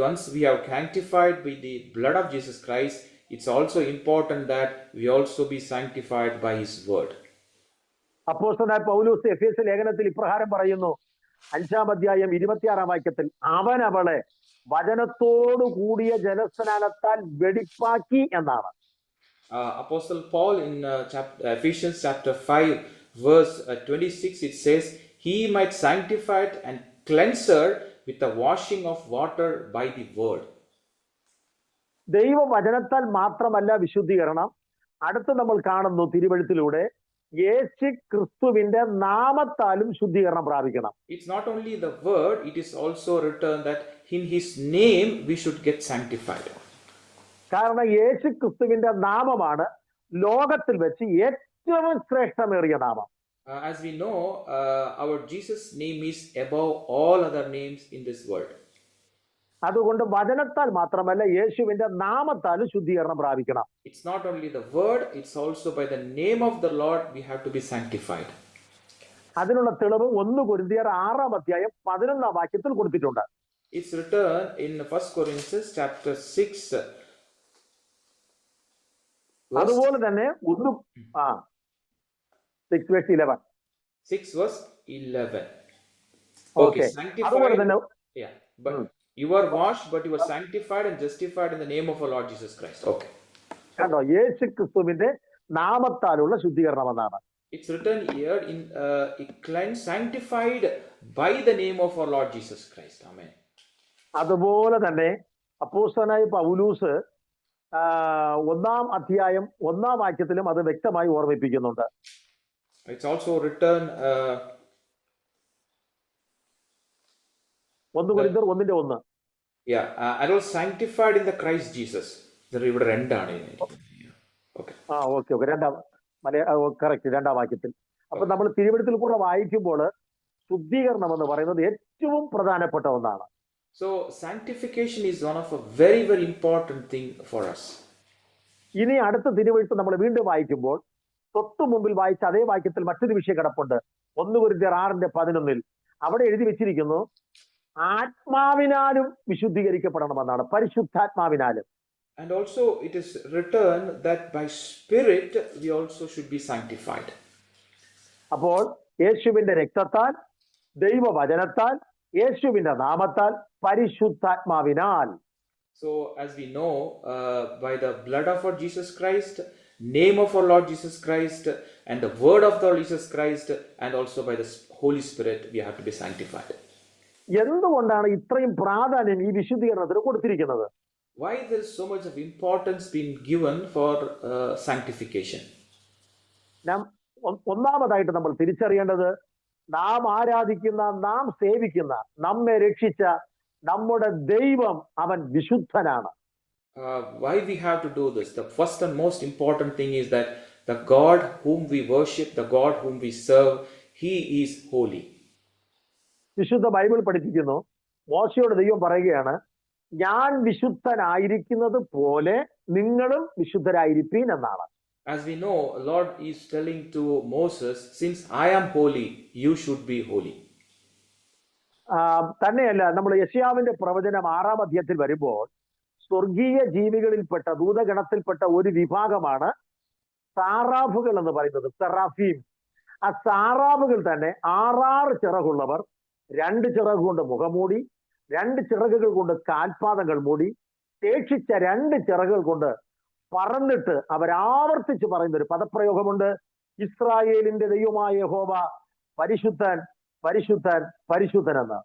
once we are sanctified by the blood of Jesus Christ, it's also important that we also be sanctified by his word. അപ്പോസ്തലനായ പൗലോസ് എഫേസ്യ ലേഖനത്തിൽ ഇപ്രകാരം പറയുന്നു, 5-ാം അധ്യായം 26-ാം വാക്യത്തിൽ, അവൻ അവളെ വചനത്തോടു കൂടിയ ജലസ്നാനത്താൽ വെടിപ്പാക്കി എന്നാണ്. Apostle Paul in Ephesians chapter 5 verse 26, it says, He might sanctify it and cleanse her with the washing of water by the word. ദൈവവചനത്താൽ മാത്രമല്ല വിശുദ്ധീകരണം. അടുത്ത് നമ്മൾ കാണുന്നു തിരുവെഴുത്തിലൂടെ യേശു ക്രിസ്തുവിന്റെ നാമത്താലും ശുദ്ധീകരണം പ്രാപിക്കണം. It's not only the word, it is also written that in His name we should get sanctified. കാരണം യേശു ക്രിസ്തുവിന്റെ നാമമാണ് ലോകത്തിൽ വെച്ച് ഏറ്റവും ശ്രേഷ്ഠമേറിയ നാമം. As we know, our Jesus' name is above all other names in this world. അതുകൊണ്ട് വചനത്താൽ മാത്രമല്ല യേശുവിന്റെ നാമത്താലും ശുദ്ധീകരണം പ്രാപിക്കണം. It's not only the word, it's also by the name of the Lord we have to be sanctified. അതിനുള്ള തെളിവ് 1 കൊരിന്ത്യർ 6-11 വാക്യത്തിൽ കൊടുത്തിട്ടുണ്ട്. It's written in 1 Corinthians chapter 6. അതുപോലെ തന്നെ 6 verse 11. 6 verse 11. Okay. Sanctified. Yeah, but you are washed, but you are sanctified and justified in the name of our Lord Jesus Christ. Okay. കണ്ടോ, യേശു ക്രിസ്തുവിന്റെ നാമത്താലുള്ള ശുദ്ധീകരണം എന്നാണ്. It's written here in sanctified by the name of our Lord Jesus Christ. Amen. അതുപോലെ തന്നെ അപ്പോസ്തലനായ പൗലൂസ് 1-ാം അധ്യായം 1-ാം വാക്യത്തിലും അത് വ്യക്തമായി ഓർമ്മിപ്പിക്കുന്നുണ്ട്. It's also written 1 കൊരിന്ത്യർ 1:1. Yeah, I was sanctified in the Christ Jesus. ഇവിടെ 2 ആണ്. Okay. ഓക്കെ കറക്റ്റ് 2-ാം വാക്യത്തിൽ. അപ്പൊ നമ്മൾ തിരുവെഴുത്തിൽ കൂടെ വായിക്കുമ്പോൾ ശുദ്ധീകരണം എന്ന് പറയുന്നത് ഏറ്റവും പ്രധാനപ്പെട്ട ഒന്നാണ്. So sanctification is one of a very, very important thing for us. ഇനി അടുത്ത തിരുവെഴുത്ത് നമ്മൾ വീണ്ടും വായിക്കുമ്പോൾ തൊട്ടു മുമ്പിൽ വായിച്ച അതേ വാക്യത്തിൽ മറ്റൊരു വിഷയം കിടപ്പുണ്ട്. 1 കൊരിന്ത്യർ 6:11 അവിടെ എഴുതി വെച്ചിരിക്കുന്നു, ആത്മാവിനാലും വിശുദ്ധീകരിക്കപ്പെടണമെന്നാണ്, പരിശുദ്ധാത്മാവിനാലും. And also it is written that by spirit we also should be sanctified. അപ്പോൾ യേശുവിന്റെ രക്തത്താൽ, ദൈവവചനത്താൽ, യേശുവിന്റെ നാമത്താൽ, പരിശുദ്ധാത്മാവിനാൽ. So as we know, by the blood of our Jesus Christ, name of our Lord Jesus Christ, and the word of the Lord Jesus Christ, and also by the Holy Spirit we have to be sanctified. എന്തുകൊണ്ടാണ് ഇത്രയും പ്രാധാന്യം ഈ വിശുദ്ധീകരണത്തിന് കൊടുത്തിരിക്കുന്നത്? Why there is so much of importance being given for sanctification? ഒന്നാമതായിട്ട് നമ്മൾ തിരിച്ചറിയേണ്ടത്, നാം ആരാധിക്കുന്ന, നാം സേവിക്കുന്ന, നമ്മെ രക്ഷിച്ച നമ്മുടെ ദൈവം അവൻ വിശുദ്ധനാണ്. Why we have to do this? The first and most important thing is that the God whom we worship, the God whom we serve, He is holy. വിശുദ്ധ ബൈബിൾ പഠിപ്പിക്കുന്നു, മോശയോട് ദൈവം പറയുകയാണ്, ഞാൻ വിശുദ്ധനായിരിക്കുന്നത് പോലെ നിങ്ങളും വിശുദ്ധരായിരിപ്പീൻ എന്നാണ്. As we know, Lord is telling to Moses, since I am holy, you should be holy. തന്നെയല്ല, നമ്മൾ യെശയ്യാവിന്റെ പ്രവചനം 6-ാം അധ്യായത്തിൽ വരുമ്പോൾ സ്വർഗീയ ജീവികളിൽപ്പെട്ട, ദൂതഗണത്തിൽപ്പെട്ട ഒരു വിഭാഗമാണ് സാറാഫുകൾ എന്ന് പറയുന്നത്, സെറാഫീം. ആ സാറാഫുകൾ തന്നെ 6 ചിറകുള്ളവർ, 2 ചിറക് കൊണ്ട് മുഖംമൂടി, 2 ചിറകുകൾ കൊണ്ട് കാൽപാദങ്ങൾ മൂടി, ശേഷിച്ച 2 ചിറകുകൾ കൊണ്ട് പറന്നിട്ട് അവരാവർത്തിച്ച് പറയുന്ന ഒരു പദപ്രയോഗമുണ്ട്, ഇസ്രായേലിന്റെ ദൈവമായ യഹോവ പരിശുദ്ധൻ പരിശുദ്ധൻ പരിശുദ്ധൻ എന്ന്.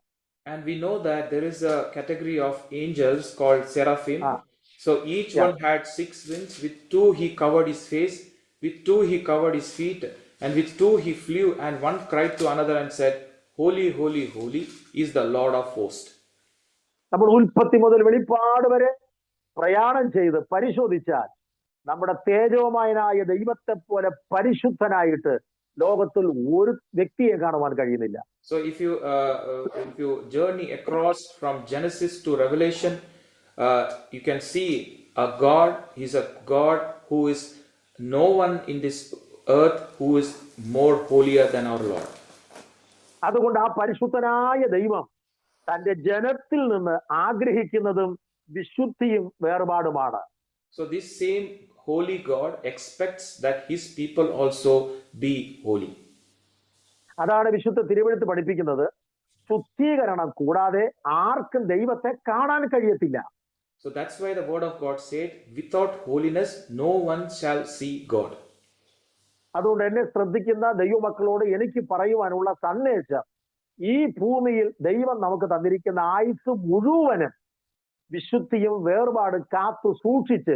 And we know that there is a category of angels called seraphim. So each one had 6 wings. With 2 he covered his face, with 2 he covered his feet, and with 2 he flew, and one cried to another and said, Holy, holy, holy is the Lord of hosts. നമ്മൾ ഉൽപ്പത്തി മുതൽ വെളിപ്പാട് വരെ പ്രയാണം ചെയ്ത് പരിശോധിച്ചാൽ നമ്മുടെ തേജോമയനായ ദൈവത്തെ പോലെ പരിശുദ്ധനായിട്ട് ലോകത്തിൽ ഒരു വ്യക്തിയെ കാണുവാൻ കഴിയുന്നില്ല. So if you journey across from Genesis to Revelation, you can see a God. He's a God who is no one in this earth who is more holier than our Lord. അതുകൊണ്ട് ആ പരിശുദ്ധനായ ദൈവം തന്റെ ജനത്തിൽ നിന്ന് ആഗ്രഹിക്കുന്നതും വിശുദ്ധിയും വേർപാടുമാണ്. So this same holy God expects that his people also be holy. അതാണ് വിശുദ്ധ തിരുവെഴുത്ത് പഠിപ്പിക്കുന്നത്, ശുദ്ധീകരണം കൂടാതെ ആർക്കും ദൈവത്തെ കാണാൻ കഴിയത്തില്ല. So that's why the word of God said, without holiness no one shall see God. അതുകൊണ്ട് എന്നെ ശ്രദ്ധിക്കുന്ന ദൈവമക്കളോട് എനിക്ക് പറയുവാനുള്ള സന്ദേശം, ഈ ഭൂമിയിൽ ദൈവം നമുക്ക് തന്നിരിക്കുന്ന ആയുസ് മുഴുവനും വിശുദ്ധിയും വേർപാടും കാത്തു സൂക്ഷിച്ച്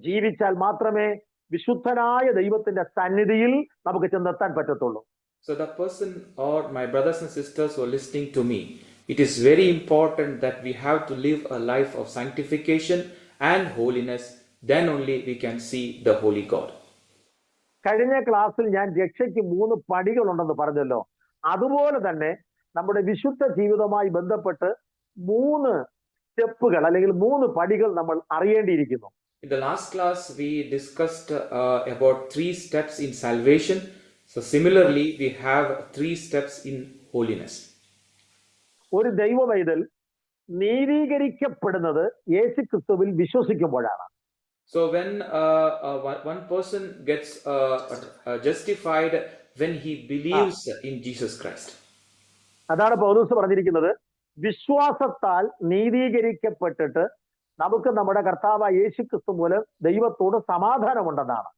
ജീവിച്ചാൽ മാത്രമേ വിശുദ്ധനായ ദൈവത്തിന്റെ സന്നിധിയിൽ നമുക്ക് ചെന്നെത്താൻ പറ്റത്തുള്ളൂ. So the person or my brothers and sisters who are listening to me, it is very important that we have to live a life of sanctification and holiness. Then only we can see the Holy God. കഴിഞ്ഞ ക്ലാസ്സിൽ ഞാൻ രക്ഷയ്ക്ക് 3 പടികളുണ്ടെന്ന് പറഞ്ഞല്ലോ. അതുപോലെ തന്നെ നമ്മുടെ വിശുദ്ധ ജീവിതവുമായി ബന്ധപ്പെട്ട് 3 സ്റ്റെപ്പുകൾ അല്ലെങ്കിൽ 3 പടികൾ നമ്മൾ അറിയേണ്ടിയിരിക്കുന്നു. In the last class we discussed about 3 steps in salvation. So similarly we have 3 steps in holiness. ഒരു ദൈവവൈതൽ നീതീകരിക്കപ്പെടുന്നത് യേശുക്രിസ്തുവിൽ വിശ്വസിക്കുമ്പോഴാണ്. So when one person gets justified when he believes in Jesus Christ. അതാണ് പൗലോസ് പറഞ്ഞിരിക്കുന്നത്, വിശ്വാസത്താൽ നീതീകരിക്കപ്പെട്ടിട്ട് നമുക്ക് നമ്മുടെ കർത്താവായ യേശുക്രിസ്തു മൂലം ദൈവത്തോട് സമാധാനമുണ്ടെന്നാണ്.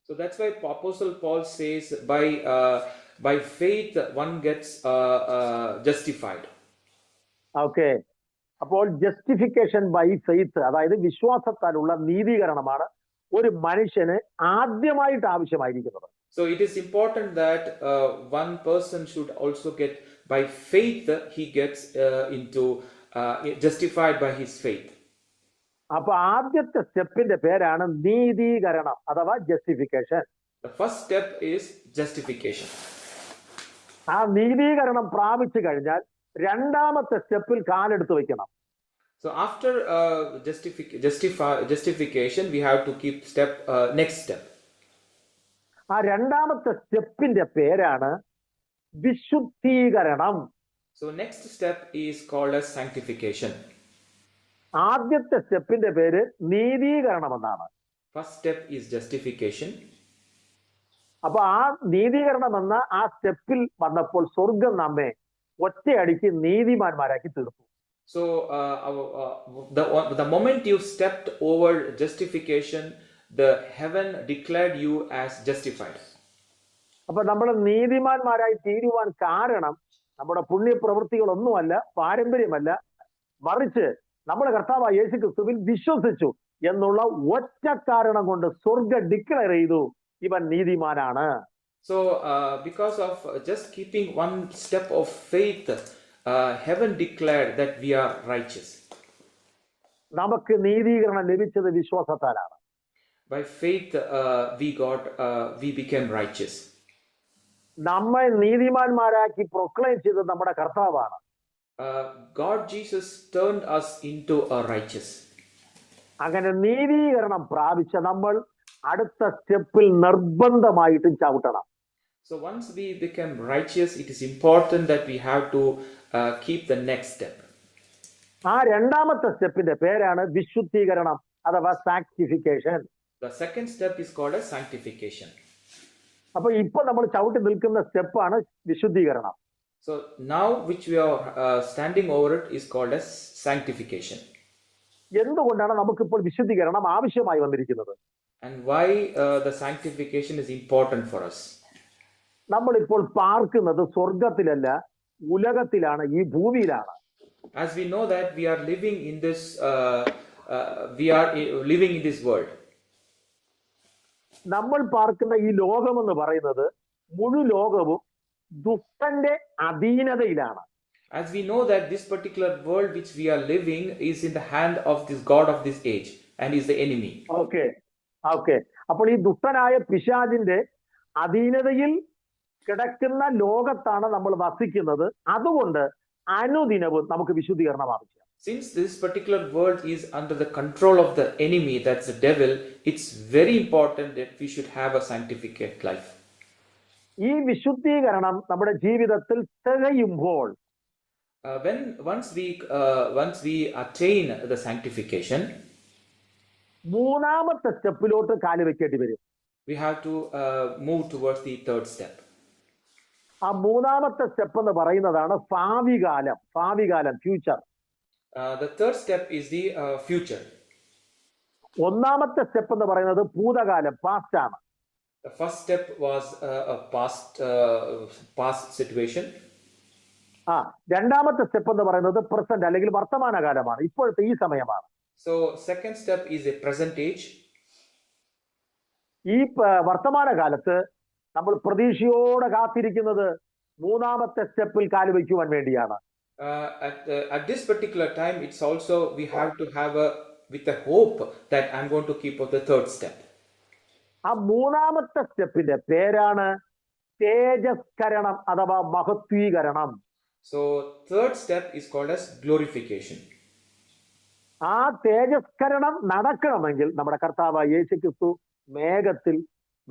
So that's why Apostle Paul says by faith one gets justified. Okay, അപ്പോൾ ജസ്റ്റിഫിക്കേഷൻ ബൈ ഫെയ്ത്ത്, അതായത് വിശ്വാസത്താലുള്ള നീതീകരണമാണ് ഒരു മനുഷ്യന് ആദ്യമായിട്ട് ആവശ്യമായിരിക്കുന്നത്. So it is important that one person should also get by faith, he gets justified by his faith. അപ്പൊ ആദ്യത്തെ സ്റ്റെപ്പിന്റെ പേരാണ് നീതീകരണം അഥവാ justification. The first step is justification. ആ നീതീകരണം പ്രാപിച്ചു കഴിഞ്ഞാൽ രണ്ടാമത്തെ സ്റ്റെപ്പിൽ കാലെടുത്ത് വെക്കണം. So after justification we have to keep next step. ആ രണ്ടാമത്തെ സ്റ്റെപ്പിന്റെ പേരാണ് വിശുദ്ധീകരണം. So next step is called as sanctification. ആദ്യത്തെ സ്റ്റെപ്പിന്റെ പേര് നീതീകരണം എന്നാണ്. First step is justification. അപ്പൊ ആ നീതീകരണം എന്ന ആ സ്റ്റെപ്പിൽ വന്നപ്പോൾ സ്വർഗം നമ്മെ ഒറ്റയടിക്ക് നീതിമാന്മാരാക്കി തീർത്തു. So the moment you stepped over justification, the heaven declared you as justified. അപ്പൊ നമ്മൾ നീതിമാന്മാരായി തീരുവാൻ കാരണം നമ്മുടെ പുണ്യപ്രവൃത്തികളൊന്നുമല്ല, പാരമ്പര്യമല്ല, മറിച്ച് നമ്മുടെ കർത്താവായ യേശുക്രിസ്തുവിൽ വിശ്വസിച്ചു എന്നുള്ള ഒറ്റ കാരണം കൊണ്ട് സ്വർഗം ഡിക്ലെയർ ചെയ്തു ഇവൻ നീതിമാനാണ്. So because of just keeping one step of faith, heaven declared that we are righteous. നമുക്ക് നീതീകരണം ലഭിച്ചത് വിശ്വാസത്താലാണ്. By faith we became righteous. നമ്മെ നീതിമാന്മാരാക്കി പ്രൊക്ലെയിം ചെയ്തത് നമ്മുടെ കർത്താവാണ്. God Jesus turned us into a righteous. അങ്ങനെ നീതീകരണം പ്രാപിച്ച നമ്മൾ അടുത്ത സ്റ്റെപ്പിൽ നിർബന്ധമായിട്ടും ചവിട്ടണം. So once we become righteous, it is important that we have to keep the next step. ആ രണ്ടാമത്തെ സ്റ്റെപ്പിന്റെ പേരാണ് വിശുദ്ധീകരണം അഥവാ sanctification. The second step is called as sanctification. അപ്പൊ ഇപ്പൊ നമ്മൾ ചവിട്ടി നിൽക്കുന്ന സ്റ്റെപ്പാണ് വിശുദ്ധീകരണം. So now which we are standing over it is called as sanctification. എന്തുകൊണ്ടാണ് നമുക്കിപ്പോൾ വിശുദ്ധീകരണം ആവശ്യമായി വന്നിരിക്കുന്നത്? And why the sanctification is important for us? നമ്മളിപ്പോൾ പാർക്കുന്നത് സ്വർഗത്തിലല്ല, ഉലകത്തിലാണ്, ഈ ഭൂമിയിലാണ്. As we know that we are living in this world. നമ്മൾ പാർക്കുന്ന ഈ ലോകം എന്ന് പറയുന്നത് മുഴു ലോകവും ദുഷ്ടന്റെ അധീനതയിലാണ്. As we know that this particular world which we are living is in the hand of this god of this age and is the enemy. Okay. അപ്പോൾ ഈ ദുഷ്ടനായ പിശാചിന്റെ അധീനതയിൽ കിടക്കുന്ന ലോകത്താണ് നമ്മൾ വസിക്കുന്നത്. അതുകൊണ്ട് അനുദിനവും നമുക്ക് വിശുദ്ധീകരണം ആവശ്യം. Since this particular world is under the control of the enemy, that's the devil, it's very important that we should have a sanctificate life. ഈ വിശുദ്ധീകരണം നമ്മുടെ ജീവിതത്തിൽ തികയുമ്പോൾ once we attain the sanctification, മൂന്നാമത്തെ സ്റ്റെപ്പിലോട്ട് കാല് വെക്കേണ്ടി വരും. We have to move towards the third step. ആ മൂന്നാമത്തെ step എന്ന് പറയുന്നതാണ് ഭാവികാലം, future. The third step is the future. ഒന്നാമത്തെ സ്റ്റെപ്പ് എന്ന് പറയുന്നത് ഭൂതകാലം, പാസ്റ്റ് ആണ്. The first step was a past situation. രണ്ടാമത്തെ സ്റ്റെപ്പ് എന്ന് പറയുന്നത് പ്രസന്റ് അല്ലെങ്കിൽ വർത്തമാനകാലമാണ്, ഇപ്പോഴത്തെ ഈ സമയമാണ്. So second step is a present age. ഈ വർത്തമാനകാലത്ത് നമ്മൾ പ്രതീക്ഷയോടെ കാത്തിരിക്കുന്നത് മൂന്നാമത്തെ സ്റ്റെപ്പിൽ കാലുവയ്ക്കുവാൻ വേണ്ടിയാണ്. At this particular time, it's also we have to have with a hope that I'm going to keep up the third step. ആ മൂന്നാമത്തെ സ്റ്റെപ്പിന്റെ പേരാണ് തേജസ്കരണം അഥവാ മഹത്വീകരണം. So third step is called as glorification. ആ തേജസ്കരണം നടക്കണമെങ്കിൽ നമ്മുടെ കർത്താവ് യേശുക്രിസ്തു മേഘത്തിൽ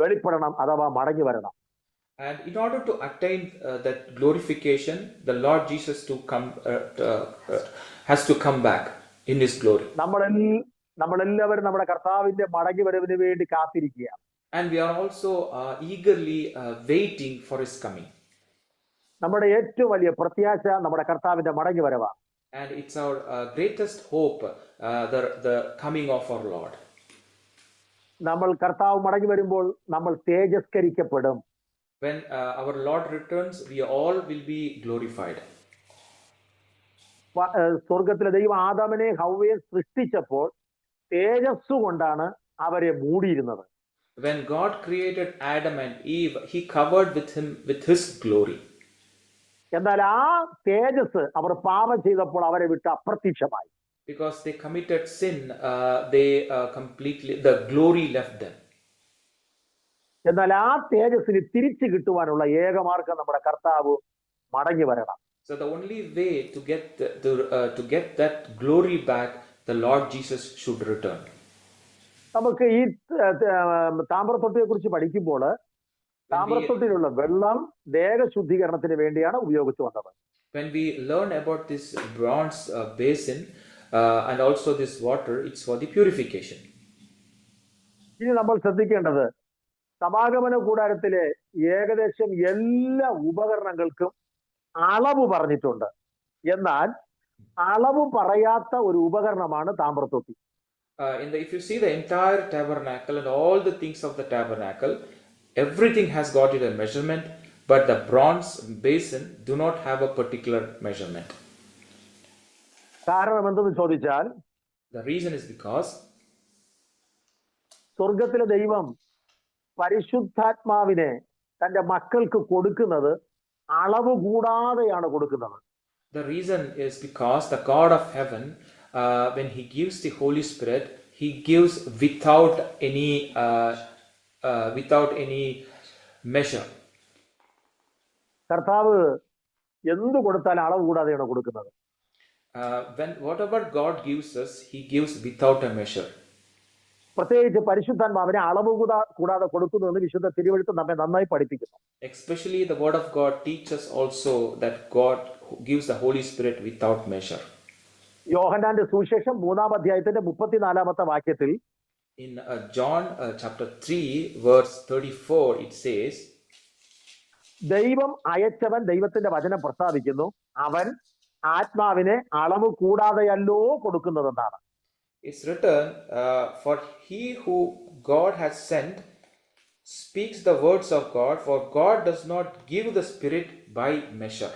വെളിപ്പെടണം അഥവാ മടങ്ങി വരണം. And in order to attain that glorification, the Lord Jesus has to come back in His glory. നമ്മളെല്ലാവരും നമ്മുടെ കർത്താവിന്റെ മടങ്ങി വരവിന് വേണ്ടി കാത്തിരിക്കുകയാണ്. And we are also eagerly waiting for His coming. നമ്മുടെ ഏറ്റവും വലിയ പ്രത്യാശ നമ്മുടെ കർത്താവിന്റെ മടങ്ങി വരവാണ്. And it's our greatest hope, the coming of our Lord. നമ്മൾ കർത്താവ് മടങ്ങി വരുമ്പോൾ നമ്മൾ തേജസ്കരിക്കപ്പെടും. When our Lord returns, we all will be glorified. സ്വർഗത്തിലെ ദൈവം ആദാമിനെ ഹവ്വയെ സൃഷ്ടിച്ചപ്പോൾ തേജസ്സു കൊണ്ടാണ് അവരെ മൂടിയിരുന്നത്. When God created Adam and Eve, He covered with His glory. എന്നാൽ ആ തേജസ് അവർ പാപം ചെയ്തപ്പോൾ അവരെ വിട്ട് അപ്രത്യക്ഷമായി. Because they committed sin, the glory left them. എന്നാൽ ആ തേജസ്സിന് തിരിച്ചു കിട്ടുവാനുള്ള ഏകമാർഗം നമ്മുടെ കർത്താവ് മടങ്ങി വരണം. So the only way to get that glory back, the Lord Jesus should return. നമുക്ക് ഈ താമ്രത്തൊട്ടിയെ കുറിച്ച് പഠിക്കുമ്പോൾ താമ്രത്തൊട്ടിയിലുള്ള വെള്ളം ദേഹശുദ്ധീകരണത്തിന് വേണ്ടിയാണ് ഉപയോഗിച്ചു വന്നത്. When we learn about this bronze basin and also this water, it's for the purification. ഇനി നമ്മൾ ശ്രദ്ധിക്കേണ്ടത് സമാഗമന കൂടാരത്തിലെ ഏകദേശം എല്ലാ ഉപകരണങ്ങൾക്കും അളവ് പറഞ്ഞിട്ടുണ്ട്. എന്നാൽ അളവ് പറയാത്ത ഒരു ഉപകരണമാണ് താമ്രത്തൊട്ടി. If you see the entire tabernacle and all the things of the tabernacle, everything has got it a measurement, but the bronze basin do not have a particular measurement. കാരണം എന്തെന്ന് ചോദിച്ചാൽ, the reason is because സ്വർഗത്തിലെ ദൈവം പരിശുദ്ധാത്മാവിനെ തന്റെ മക്കൾക്ക് കൊടുക്കുന്നത് അളവ് കൂടാതെയാണ് കൊടുക്കുന്നത്. The reason is because the God of heaven, when He gives the Holy Spirit, He gives without any measure. കർത്താവ് എന്ത് കൊടുത്താലും അളവ് കൂടാതെയാണ് കൊടുക്കുന്നത്. When whatever God gives us, He gives without a measure. പ്രത്യേകിച്ച് പരിശുദ്ധാത്മാവിനെ അളവ് കൂടാതെ കൊടുക്കുന്നു എന്ന് വിശുദ്ധ തിരുവെഴുത്ത് നമ്മെ നന്നായി പഠിപ്പിക്കുന്നു. Especially the word of God teaches also that God gives the Holy Spirit without measure. യോഹന്നാന്റെ സുവിശേഷം 3-ാം അധ്യായത്തിന്റെ 34-ാമത്തെ വാക്യത്തിൽ in John chapter 3 verse 34 it says, ദൈവം അയച്ചവൻ ദൈവത്തിന്റെ വചനം പ്രസ്താവിക്കുന്നു, അവൻ ആത്മാവിനെ അളവ് കൂടാതെയല്ലോ കൊടുക്കുന്നതെന്നാണ്. It's written, for he who God has sent speaks the words of God, for God does not give the Spirit by measure.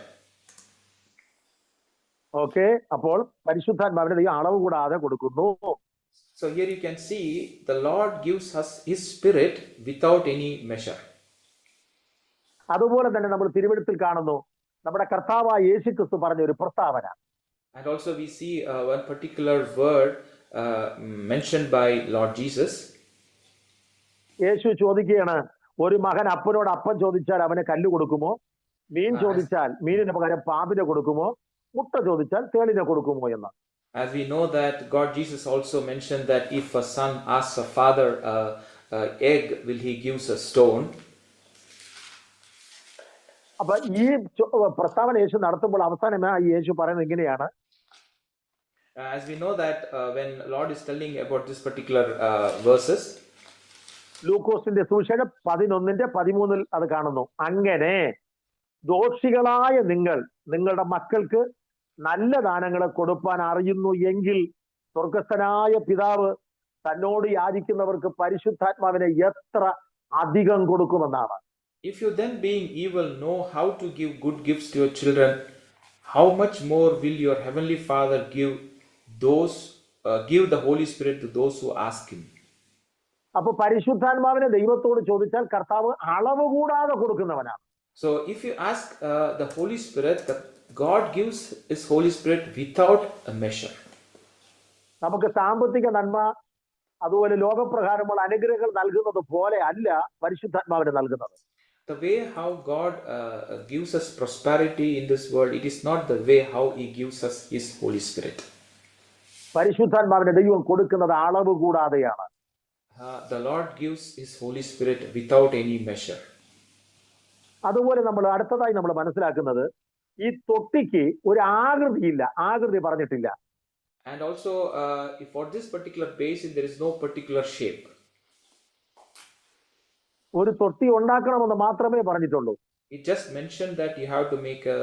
Okay, അപ്പോൾ പരിശുദ്ധാത്മാവിനെ ദൈവം അളവ് കൂടാതെ കൊടുക്കുന്നു. So here you can see the Lord gives us His Spirit without any measure. അതുപോലെ തന്നെ നമ്മൾ തിരുവെഴുത്തിൽ കാണുന്നു നമ്മുടെ കർത്താവായ യേശുക്രിസ്തു പറഞ്ഞ ഒരു പ്രസ്താവന. And also we see one particular word mentioned by Lord Jesus. യേശു ചോദിക്കുകയാണ്, ഒരു മകൻ അപ്പനോട് അപ്പം ചോദിച്ചാൽ അവന് കല്ല് കൊടുക്കുമോ? മീൻ ചോദിച്ചാൽ മീനിന് പകരം പാമ്പിനെ കൊടുക്കുമോ? മുട്ട ചോദിച്ചാൽ തേളിനെ കൊടുക്കുമോ എന്ന്. As we know that God Jesus also mentioned that if a son asks a father egg, will he give a stone? അപ്പൊ ഈ പ്രസ്താവന യേശു നടത്തുമ്പോൾ അവസാനമായി യേശു പറയുന്നത് ഇങ്ങനെയാണ്. As we know that when Lord is telling about this particular verses, ലൂക്കോസിന്റെ സുവിശേഷം 11:13 അത് കാണുന്നു. അങ്ങനെ ദോഷികളായ നിങ്ങൾ നിങ്ങളുടെ മക്കൾക്ക് നല്ല ദാനങ്ങളെ കൊടുപ്പാൻ അറിയുന്നു എങ്കിൽ സ്വർഗസ്ഥനായ പിതാവ് തന്നോട് യാചിക്കുന്നവർക്ക് പരിശുദ്ധാത്മാവിനെ എത്ര അധികം കൊടുക്കുമെന്നാണ്. If you then, being evil, know how to give good gifts to your children, how much more will your heavenly Father give the Holy Spirit to those who ask Him? അപ്പൊ പരിശുദ്ധാത്മാവിനെ ദൈവത്തോട് ചോദിച്ചാൽ കർത്താവ് അളവ് കൂടാതെ കൊടുക്കുന്നവനാണ്. So if you ask the Holy Spirit, God gives His Holy Spirit without a measure. നമുക്ക് സാമ്പത്തിക നന്മ അതുപോലെ ലോകപ്രകാരമുള്ള അനുഗ്രഹങ്ങൾ നൽകുന്നത് പോലെ അല്ല പരിശുദ്ധാത്മാവിനെ നൽകുന്നത്. The way how God gives us prosperity in this world, it is not the way how He gives us His Holy Spirit. പരിശുദ്ധാത്മാവിനെ ദൈവം കൊടുക്കുന്നത് അളവ് കൂടാതെയാണ്. The Lord gives His Holy Spirit without any measure. അതുപോലെ നമ്മൾ അടുത്തതായി നമ്മൾ മനസ്സിലാക്കുന്നത് ഈ തൊട്ടിക്ക് ഒരു ആകൃതിയില്ല, ആകൃതി പറഞ്ഞിട്ടില്ല. And also for this particular basin there is no particular shape. ഒരു തൊട്ടി ഉണ്ടാക്കണമെന്ന് മാത്രമേ പറഞ്ഞിട്ടുള്ളൂ. It just mentioned that you have to make a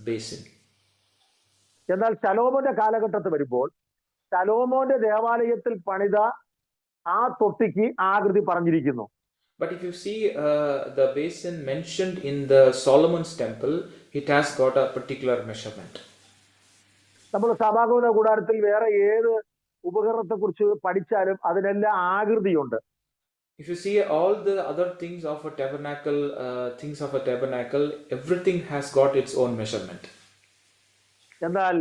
basin. എന്നാൽ ശലോമോന്റെ കാലഘട്ടത്തിൽ വരുമ്പോൾ ശലോമോന്റെ ദേവാലയത്തിൽ പണിത ആ തൊട്ടിക്ക് ആകൃതി പറഞ്ഞിരിക്കുന്നു. But if you see the basin mentioned in the Solomon's temple, it has got a particular measurement. നമ്മൾ സമാഗമന കൂടാരത്തിൽ വേറെ ഏത് ഉപകരണത്തെ കുറിച്ച് പഠിച്ചാലും അതിനെല്ലാം ആകൃതിയുണ്ട്. If you see all the other things of a tabernacle, everything has got its own measurement. എന്നാൽ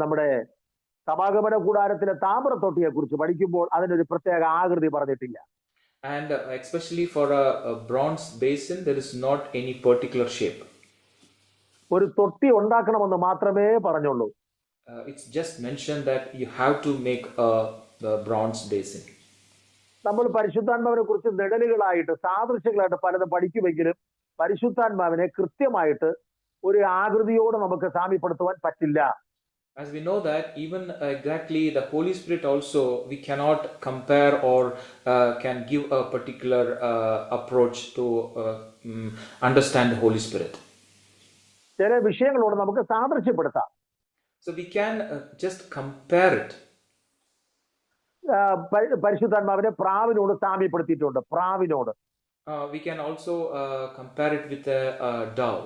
നമ്മുടെ സമാഗമന കൂടാരത്തിലെ താമ്രത്തൊട്ടിയെ കുറിച്ച് പഠിക്കുമ്പോൾ അതിനൊരു പ്രത്യേക ആകൃതി പറഞ്ഞിട്ടില്ല. And especially for a bronze basin, there is not any particular shape. ഒരു തൊട്ടി ഉണ്ടാക്കണമെന്ന് മാത്രമേ പറഞ്ഞുള്ളൂ. It's just mentioned that you have to make a bronze basin. നമ്മൾ പരിശുദ്ധാത്മാവിനെ കുറിച്ച് നിഴലുകളായിട്ട് സാദൃശ്യങ്ങളായിട്ട് പലതും പഠിക്കുമെങ്കിലും പരിശുദ്ധാത്മാവിനെ കൃത്യമായിട്ട് ഒരു ആകൃതിയോട് നമുക്ക് സാമ്യപ്പെടുത്തുവാൻ പറ്റില്ല. As we know that even exactly the Holy Spirit also, we cannot compare or can give a particular approach to understand the Holy Spirit. ചില വിഷയങ്ങളോട് നമുക്ക് സാദൃശ്യപ്പെടുത്താം. So we can just compare it. പരിശുദ്ധാത്മാവിനെ പ്രാവിനോട് സാമ്യപ്പെടുത്തിയിട്ടുണ്ട്. പ്രാവിനോട് we can also compare it with a dove.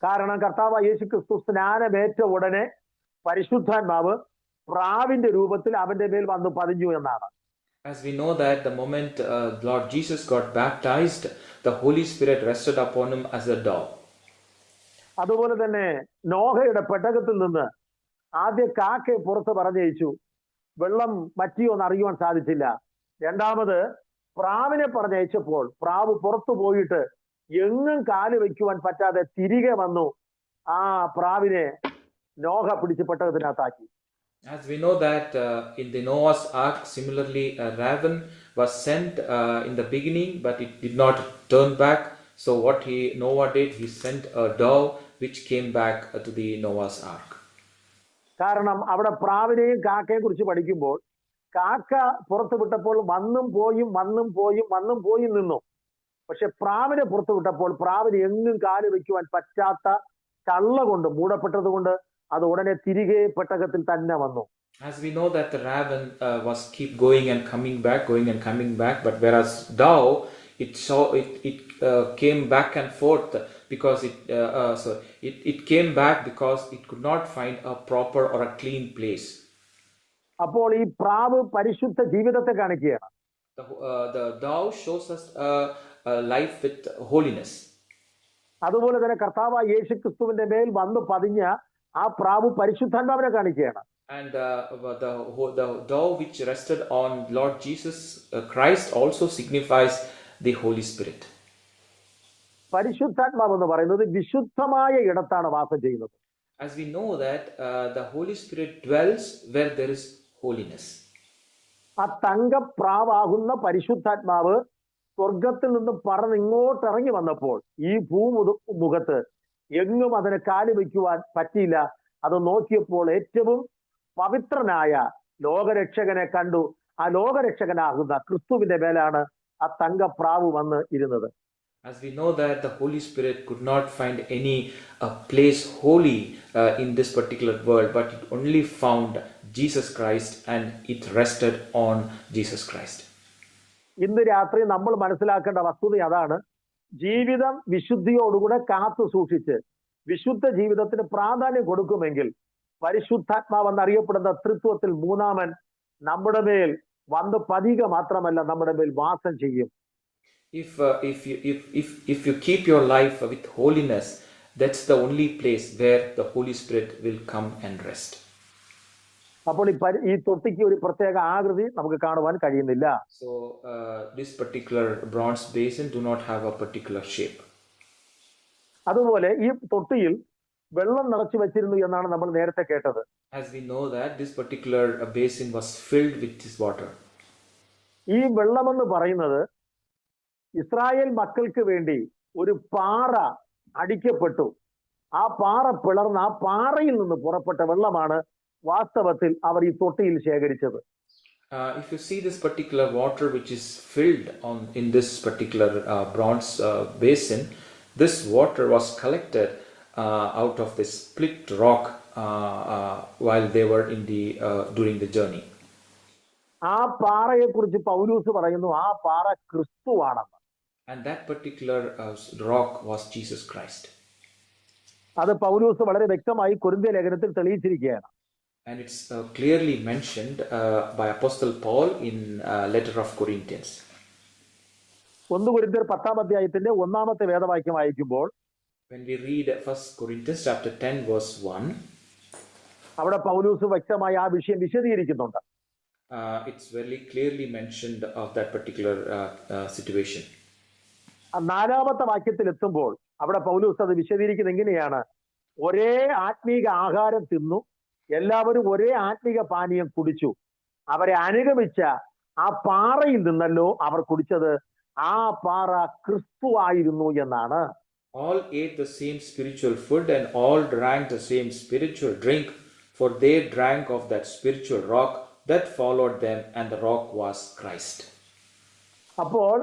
കാരണം കർത്താവ് യേശുക്രിസ്തു സ്നാനമേറ്റ ഉടനെ പരിശുദ്ധാത്മാവ് പ്രാവിന്റെ രൂപത്തിൽ അവന്റെ മേൽ വന്ന് പതിഞ്ഞു എന്നാണ്. As we know that the moment Lord Jesus got baptized, the Holy Spirit rested upon him as a dove. അതുപോലെ തന്നെ നോഹയുടെ പെട്ടകത്തിൽ നിന്ന് ആദ്യ കാക്കയെ പുറത്ത് പറഞ്ഞയച്ചു. വെള്ളം വറ്റിയോ എന്ന് അറിയുവാൻ സാധിച്ചില്ല. രണ്ടാമത് പ്രാവിനെ പറഞ്ഞയച്ചപ്പോൾ പ്രാവ് പുറത്തു പോയിട്ട് എങ്ങും കാല് വയ്ക്കുവാൻ പറ്റാതെ തിരികെ വന്നു. ആ പ്രാവിനെ നോഹ പിടിച്ച് പെട്ടകത്തിനകത്താക്കി. As we know that in the Noah's ark, similarly a raven was sent in the beginning, but it did not turn back. So what Noah did, he sent a dove which came back to the Noah's ark. കാരണം അവിടെ പ്രാവിനെയും കാക്കയെ കുറിച്ച് പഠിക്കുമ്പോൾ കാക്ക പുറത്തു വിട്ടപ്പോൾ വന്നും പോയും നിന്നു. പക്ഷെ പ്രാവിനെ പുറത്തു വിട്ടപ്പോൾ പ്രാവിന് എങ്ങും കാല് വയ്ക്കുവാൻ പറ്റാത്ത ചള്ള കൊണ്ട് മൂടപ്പെട്ടത് കൊണ്ട് അത് ഉടനെ തിരികെ പെട്ടകത്തിൽ തന്നെ വന്നു. As we know that the raven was keep going and coming back, but whereas dove, it came back and forth because it came back because it could not find a proper or a clean place. അപ്പോൾ ഈ പ്രാവ് പരിശുദ്ധ ജീവിതത്തെ കാണിക്കുകയാണ്. The dove shows us a life with holiness. അതുപോലെ തന്നെ കർത്താവ് യേശുക്രിസ്തുവിന്റെ മേൽ വന്ന് പതിഞ്ഞ ആ പ്രാവ് പരിശുദ്ധാത്മാവിനെ കാണിക്കുകയാണ്. And the dove which rested on Lord Jesus Christ also signifies the Holy Spirit. പരിശുദ്ധാത്മാവ് എന്ന് പറയുന്നത് വിശുദ്ധമായ ഇടത്താണ് വാസം ചെയ്യുന്നത്. As we know that the Holy Spirit dwells where there is holiness. ആ തങ്കപ്രാവാകുന്ന പരിശുദ്ധാത്മാവ് സ്വർഗത്തിൽ നിന്ന് പറന്ന് ഇങ്ങോട്ട് ഇറങ്ങി വന്നപ്പോൾ ഈ ഭൂമുഖത്ത് എങ്ങും അതിനെ കാല് വയ്ക്കുവാൻ പറ്റിയില്ല. അത് നോക്കിയപ്പോൾ ഏറ്റവും പവിത്രനായ ലോകരക്ഷകനെ കണ്ടു. ആ ലോകരക്ഷകനാകുന്ന ക്രിസ്തുവിന്റെ മേലാണ് ആ തങ്കപ്രാവ് വന്ന് ഇരുന്നത്. As we know that the Holy Spirit could not find any place holy in this particular world, but it only found Jesus Christ and it rested on Jesus Christ. ഇന്ന് രാത്രി നമ്മൾ മനസ്സിലാക്കേണ്ട വസ്തുത അതാണ്. ജീവിതം വിശുദ്ധിയോടുകൂടെ കാത്തു സൂക്ഷിച്ച് വിശുദ്ധ ജീവിതത്തിന് പ്രാധാന്യം കൊടുക്കുമെങ്കിൽ പരിശുദ്ധാത്മാവ് എന്നറിയപ്പെടുന്ന തൃത്വത്തിൽ മൂന്നാമൻ നമ്മുടെ മേൽ വന്ന് പതിക മാത്രമല്ല നമ്മുടെ മേൽ വാസം ചെയ്യും. If you keep your life with holiness, that's the only place where the Holy Spirit will come and rest. അപ്പോൾ ഈ തൊട്ടിക്ക് ഒരു പ്രത്യേക ആകൃതി നമുക്ക് കാണുവാൻ കഴിയുന്നില്ല. So this particular bronze basin do not have a particular shape. അതുപോലെ ഈ തൊട്ടിയിൽ വെള്ളം നിറച്ചു വെച്ചിരുന്നു എന്നാണ് നമ്മൾ നേരത്തെ കേട്ടത്. As we know that this particular basin was filled with this water. ഈ വെള്ളമെന്ന് പറയുന്നത് ഇസ്രായേൽ മക്കൾക്ക് വേണ്ടി ഒരു പാറ അടിക്കപ്പെട്ടു. ആ പാറ പിളർന്ന് ആ പാറയിൽ നിന്ന് പുറപ്പെട്ട വെള്ളമാണ് വാസ്തവത്തിൽ അവർ ഈ തൊട്ടിയിൽ ശേഖരിച്ചത്. If you see this particular water which is filled in this particular bronze basin, this water was collected out of this split rock while they were during the journey. ആ പാറയെ കുറിച്ച് പൗലോസ് പറയുന്നു, ആ പാറ ക്രിസ്തുവാണെന്ന്. And that particular rock was Jesus Christ. അത് പൗലോസ് വളരെ വ്യക്തമായി കൊരിന്ത്യ ലേഖനത്തിൽ തെളിയിച്ചിരിക്കുകയാണ്. And it's clearly mentioned by Apostle Paul in letter of Corinthians. 1 കൊരിന്ത്യർ 10-ാം അധ്യായത്തിന്റെ 1-ാമത്തെ വേദവാക്യം വായിക്കുമ്പോൾ when we read 1 Corinthians chapter 10 verse 1, അവിടെ പൗലോസ് വ്യക്തമായി ആ വിഷയം വിശദീകരിക്കുന്നുണ്ട്. It's very clearly mentioned of that particular situation. 4-ാമത്തെ വാക്യത്തിൽ എത്തുമ്പോൾ അവിടെ പൗലോസ് അത് വിശദീകരിക്കുന്നത് എങ്ങനെയാണ്? ഒരേ ആത്മീക ആഹാരം തിന്നു, എല്ലാവരും ഒരേ ആത്മീക പാനീയം കുടിച്ചു. അവരെ അനുഗമിച്ച ആ പാറയിൽ നിന്നല്ലോ അവർ കുടിച്ചത്. ആ പാറ ക്രിസ്തു ആയിരുന്നു എന്നാണ്. All ate the same spiritual food and all drank the same spiritual drink, for they drank of that spiritual rock that followed them, and the rock was Christ. അപ്പോൾ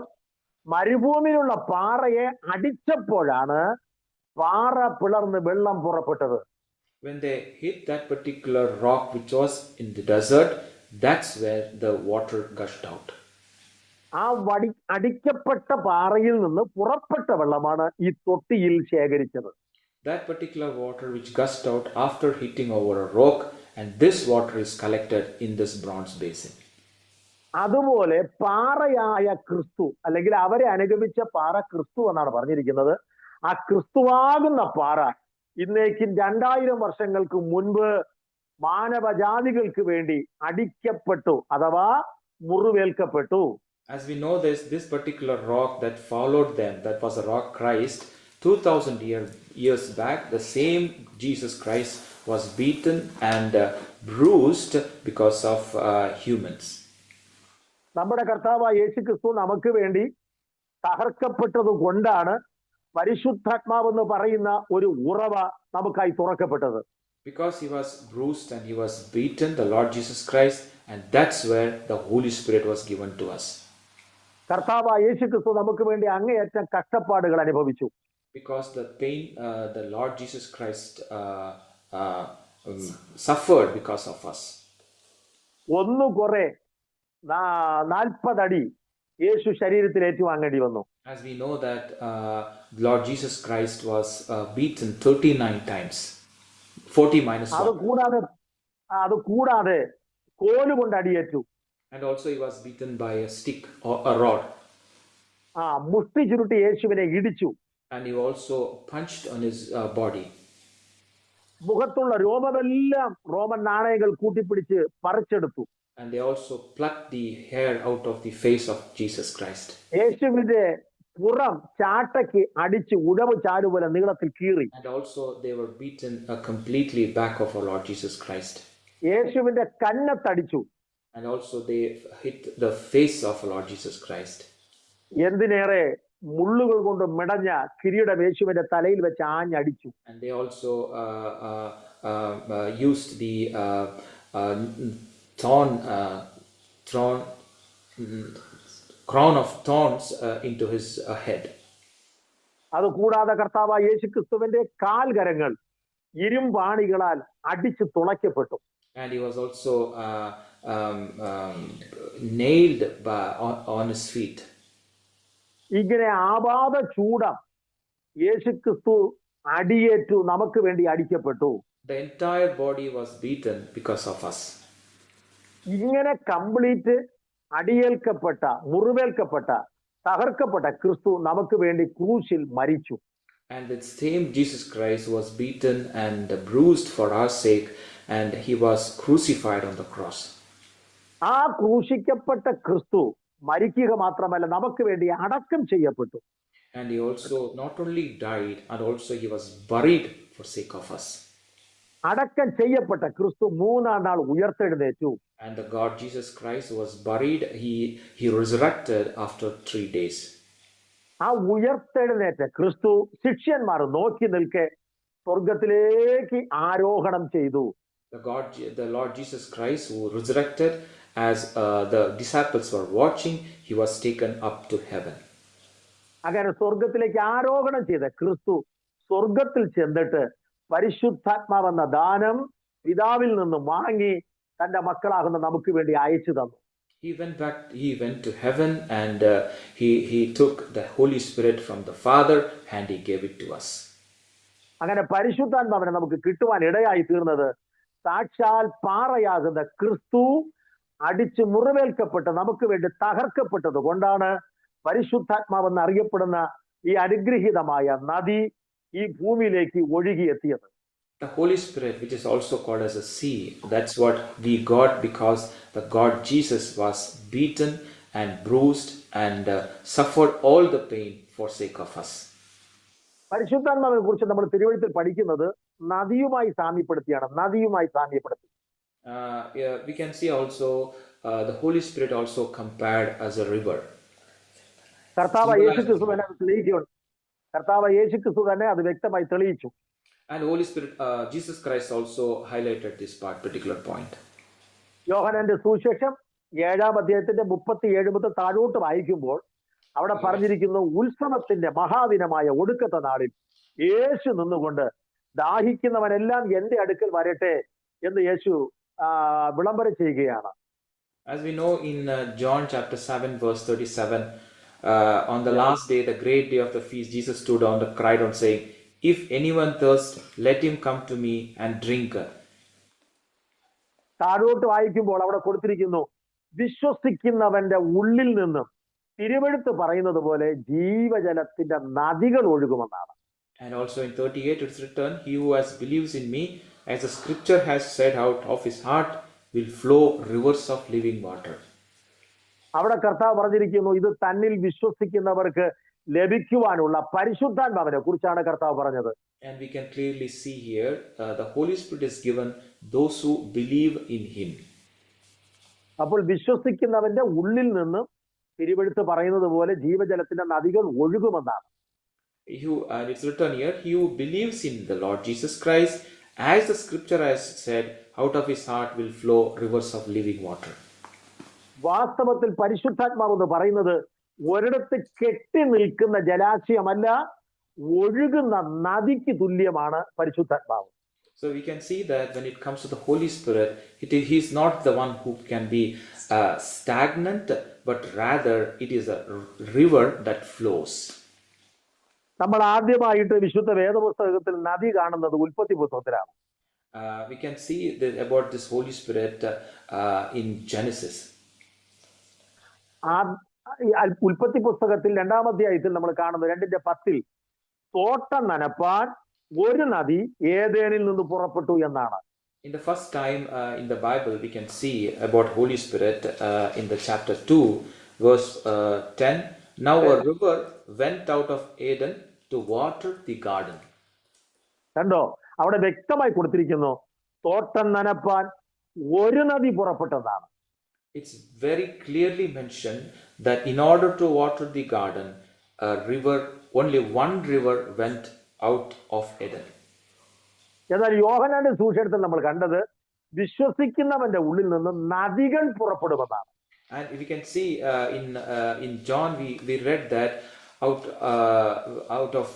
മരുഭൂമിയിലുള്ള പാറയെ അടിച്ചപ്പോഴാണ് പാറ പിളർന്ന് വെള്ളം പുറപ്പെട്ടത്. When they hit that particular rock which was in the desert, that's where the water gushed out. ആ അടിക്കപ്പെട്ട പാറയിൽ നിന്ന് പുറപ്പെട്ട വെള്ളമാണ് ഈ തൊട്ടിയിൽ ശേഖരിച്ചത്. That particular water which gushed out after hitting over a rock, and this water is collected in this bronze basin. അതുപോലെ പാറയായ ക്രിസ്തു അല്ലെങ്കിൽ അവരെ അനുഗമിച്ച പാറ ക്രിസ്തു എന്നാണ് പറഞ്ഞിരിക്കുന്നത്. ആ ക്രിസ്തുവാകുന്ന പാറ ഇന്നേക്കും 2000 വർഷങ്ങൾക്ക് മുൻപ് മാനവജാതികൾക്ക് വേണ്ടി അടിക്കപ്പെട്ടു അഥവാ മുറിവേൽക്കപ്പെട്ടു. As we know this particular rock that followed them, that was a rock Christ, 2000 years back, the same Jesus Christ was beaten and bruised because of humans. നമ്മുടെ കർത്താവായ യേശു ക്രിസ്തു നമുക്ക് വേണ്ടി തകർക്കപ്പെട്ടത് കൊണ്ടാണ് പരിശുദ്ധാത്മാവെന്ന് പറയുന്ന ഒരു ഉറവ നമുക്കായി തുറക്കപ്പെട്ടത്. Because he was bruised and he was beaten, the Lord Jesus Christ, and that's where the Holy Spirit was given to us. കർത്താവായ യേശു ക്രിസ്തു നമുക്ക് വേണ്ടി അങ്ങേയറ്റം കഷ്ടപ്പാടുകൾ അനുഭവിച്ചു. Because the pain the Lord Jesus Christ suffered because of us. ഒന്ന് കുറെ 40 അടി യേശു ശരീരത്തിൽ ഏറ്റുവാങ്ങേണ്ടി വന്നു. As we know that Lord Jesus Christ was beaten 39 times. 40 minus 1. അത് കൂടാതെ കോലുകൊണ്ട് അടിയേറ്റു. And also he was beaten by a stick or a rod. മുഷ്ടി ചുരുട്ടി യേശുവിനെ ഇടിച്ചു. And he also punched on his body. മുഖത്തുള്ള രോമമെല്ലാം റോമൻ നാണയങ്ങൾ കൂട്ടിപ്പിടിച്ച് പറിച്ചെടുത്തു. And they also plucked the hair out of the face of Jesus Christ. യേശുവിന്റെ പുറം ചാട്ടയ്ക്ക് അടിച്ച് ഉടവ് ചാലുപോലെ നീളത്തിൽ കീറി. And also they were beaten completely back of our Lord Jesus Christ. യേശുവിന്റെ കന്നത്തടിച്ചു. And also they hit the face of our Lord Jesus Christ. എന്തിനേറെ മുള്ളുകൾ കൊണ്ട് മെടഞ്ഞ കിരീടം യേശുവിന്റെ തലയിൽ വെച്ച് ആഞ്ഞടിച്ചു. And they also used the crown of thorns into his head. അത് കൂടാതെ കർത്താവായ യേശു ക്രിസ്തുവിന്റെ കാൽകരങ്ങൾ ഇരുമ്പാണികളാൽ അടിച്ചു തുളയ്ക്കപ്പെട്ടു. And he was also um, um, nailed on his feet. ഇങ്ങനെ ആപാത ചൂടം യേശുക്രിസ്തു അടിയേറ്റു, നമുക്ക് വേണ്ടി അടിക്കപ്പെട്ടു. The entire body was beaten because of us. ഇങ്ങനെ കംപ്ലീറ്റ് അടിയേൽക്കപ്പെട്ട, മുറിവേൽക്കപ്പെട്ട, തകർക്കപ്പെട്ട ക്രിസ്തു നമുക്ക് വേണ്ടി ക്രൂശിൽ മരിച്ചു. And the same Jesus Christ was beaten and bruised for our sake, and he was crucified on the cross. ആ ക്രൂശിക്കപ്പെട്ട ക്രിസ്തു മരിക്കുക മാത്രമല്ല, നമുക്ക് വേണ്ടി അടക്കം ചെയ്യപ്പെട്ടു. And he also not only died, and also he was buried for sake of us. അടക്കം ചെയ്യപ്പെട്ട ക്രിസ്തു മൂന്നാം നാൾ ഉയർത്തെഴുന്നേറ്റു. And the God Jesus Christ was buried. He resurrected after 3 days. ആ ഉയർത്തെഴുന്നേറ്റ ക്രിസ്തു ശിഷ്യന്മാർ നോക്കി നിൽക്കെ സ്വർഗത്തിലേക്ക് ആരോഹണം ചെയ്തു. The Lord Jesus Christ, who resurrected, as the disciples were watching, he was taken up to heaven. അങ്ങനെ സ്വർഗത്തിലേക്ക് ആരോഹണം ചെയ്ത ക്രിസ്തു സ്വർഗത്തിൽ ചെന്നിട്ട് പരിശുദ്ധാത്മാവെന്ന ദാനം പിതാവിൽ നിന്ന് വാങ്ങി തന്റെ മക്കളാകുന്ന നമുക്ക് വേണ്ടി അയച്ചു തന്നു. He went to heaven, and he took the Holy Spirit from the Father and he gave it to us. അങ്ങനെ പരിശുദ്ധാത്മാവിനെ നമുക്ക് കിട്ടുവാൻ ഇടയായി തീർന്നത് സാക്ഷാൽ പാറയാകുന്ന ക്രിസ്തു അടിച്ച് മുറിവേൽക്കപ്പെട്ട് നമുക്ക് വേണ്ടി തകർക്കപ്പെട്ടത് കൊണ്ടാണ് പരിശുദ്ധാത്മാവെന്ന് അറിയപ്പെടുന്ന ഈ അനുഗ്രഹീതമായ നദി ഈ ഭൂമിയിലേക്ക് ഒഴുകിയെത്തിയത്. The Holy Spirit, which is also called as a sea, that's what we got because the God Jesus was beaten and bruised and suffered all the pain for sake of us. പരിശുദ്ധാത്മാവിനെ കുറിച്ച് നമ്മൾ തിരുവഴുത്തിൽ പഠിക്കുന്നത് നദിയുമായി സാമ്യപ്പെടുത്തിയാണ്. We can see also the Holy Spirit also compared as a river. കർത്താവ് യേശുക്രിസ്തു തന്നെ അത് വ്യക്തമായി തെളിയിച്ചു. And Holy Spirit, Jesus Christ also highlighted this particular point. യോഹന്നാന്റെ സുവിശേഷം 7-ാം അധ്യായത്തിന്റെ 37 മുതൽ താഴോട്ട് വായിക്കുമ്പോൾ അവിടെ പറഞ്ഞിരിക്കുന്നു, ഉത്സവത്തിന്റെ മഹാദിനമായ ഒടുക്കത്തെ നാളിൽ യേശു നിന്നുകൊണ്ട് ദാഹിക്കുന്നവനെല്ലാം എന്റെ അടുക്കൽ വരട്ടെ എന്ന് യേശു വിളംബരം ചെയ്യുകയാണ്. As we know in John chapter 7 verse 37, on the last day, the great day of the feast, Jesus stood on and cried out saying, "If anyone thirst, let him come to me and drink." താഴോട്ട് വായിക്കുമ്പോൾ അവിടെ കൊടുത്തിരിക്കുന്നു, വിശ്വസിക്കുന്നവന്റെ ഉള്ളിൽ നിന്നും തിരുവെഴുത്ത് പറയുന്നത് പോലെ ജീവജലത്തിന്റെ നദികൾ ഒഴുകുമെന്നാണ്. And also in 38 it's written, "He who has believes in me, as the scripture has said, out of his heart will flow rivers of living water." അവിടെ കർത്താവ് പറഞ്ഞിരിക്കുന്നു, ഇത് തന്നിൽ വിശ്വസിക്കുന്നവർക്ക് ലഭിക്കുവാനുള്ള പരിശുദ്ധാത്മാവിനെ കുറിച്ചാണ് കർത്താവ് പറഞ്ഞത്. And we can clearly see here the Holy Spirit is given those who believe in him. അപ്പോൾ വിശ്വസിക്കുന്നവന്റെ ഉള്ളിൽ നിന്ന് തിരുവെഴുത്ത് പറയുന്നത് പോലെ ജീവജലത്തിന്റെ നദികൾ ഒഴുകുമെന്നാണ്. And it's written here, he who believes in the Lord Jesus Christ, as the scripture has said, out of his heart will flow rivers of living water. വാസ്തവത്തിൽ പരിശുദ്ധാത്മാവ് എന്ന് പറയുന്നത് ഒരിടത്ത് കെട്ടി നിൽക്കുന്ന ജലാശയമല്ല, ഒഴുകുന്ന നദിക്ക് തുല്യമാണ് പരിശുദ്ധാത്മാവ്. So we can see that when it comes to the Holy Spirit, he is not the one who can be stagnant, but rather it is a river that flows. നമ്മൾ ആദ്യമായിട്ട് വിശുദ്ധ വേദപുസ്തകത്തിൽ നദി കാണുന്നത് ഉൽപ്പത്തി പുസ്തകത്തിലാണ്. We can see about this Holy Spirit in Genesis. ഉൽപ്പത്തി പുസ്തകത്തിൽ 2-ാം അധ്യായത്തിൽ നമ്മൾ കാണുന്നത് 2:10 തോട്ടം നനപ്പാൻ ഒരു നദി ഏദേനിൽ നിന്ന് പുറപ്പെട്ടു എന്നാണ്. In the first time in the Bible we can see about Holy Spirit in the chapter 2 verse 10. Now a river went out of Eden to water the garden. കണ്ടോ, അവിടെ വ്യക്തമായി കൊടുത്തിരിക്കുന്നു, തോട്ടം നനപ്പാൻ ഒരു നദി പുറപ്പെട്ടതാണ്. It's very clearly mentioned that in order to water the garden, a river, only one river went out of Eden. എന്നാൽ യോഹന്നാന്റെ സുവിശേഷത്തിൽ നമ്മൾ കണ്ടത് വിശ്വസിക്കുന്നവന്റെ ഉള്ളിൽ നിന്ന് നദികൾ പുറപ്പെടുമെന്നാണ്. And we can see in John we read that out of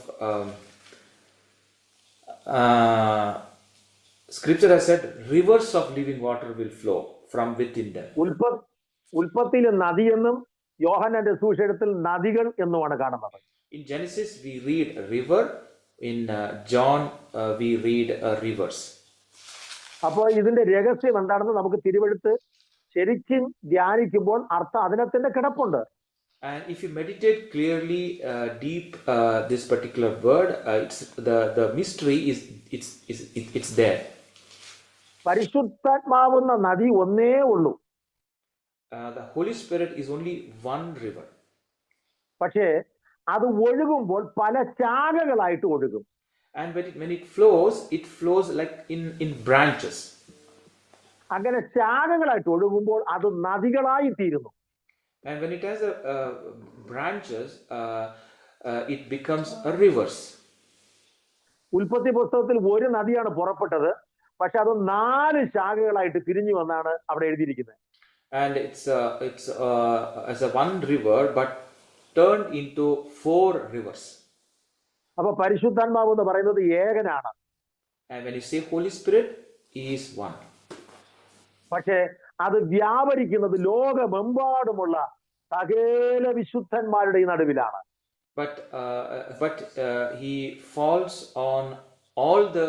scripture has said rivers of living water will flow from within them. ഉൽപ്പത്തിയിൽ നദിയെന്നും യോഹന്നാന്റെ സുവിശേഷത്തിൽ നദികൾ എന്നുമാണ് കാണുന്നത്. In Genesis we read river, in John we read rivers. അപ്പോൾ ഇതിന്റെ രഹസ്യം എന്താണെന്ന് നമുക്ക് തിരുവെഴുത്ത് ശരിക്കും ധ്യാനിക്കുമ്പോൾ അർത്ഥം അതിനകത്തിന്റെ കിടപ്പുണ്ട്. And if you meditate clearly deep this particular word, it's the mystery is it's there. പരിശുദ്ധാത്മാവെന്ന നദി ഒന്നേ ഉള്ളൂ. The Holy Spirit is only one river. പക്ഷേ അത് ഒഴുകുമ്പോൾ പല ശാഖകളായിട്ട് ഒഴുകും. And when it flows like in branches. അങ്ങനെ ശാഖകളായിട്ട് ഒഴുകുമ്പോൾ അത് നദികളായി തീരുന്നു. And when it has branches, it becomes a rivers. ഉൽപ്പത്തി പുസ്തകത്തിൽ ഒരു നദിയാണ് പുറപ്പെട്ടത്, പക്ഷെ അത് 4 ശാഖകളായിട്ട് പിരിഞ്ഞു വന്നാണ് അവിടെ എഴുതിയിരിക്കുന്നത്. And it's as a one river, but turned into 4 rivers. അപ്പൊ പരിശുദ്ധാത്മാവ് എന്ന് പറയുന്നത് ഏകനാണ്. And when you say Holy Spirit, He is one. പക്ഷേ അത് വ്യാപരിക്കുന്നത് ലോകമെമ്പാടുമുള്ള സകല വിശുദ്ധന്മാരുടെ നടുവിലാണ്. But He falls on all the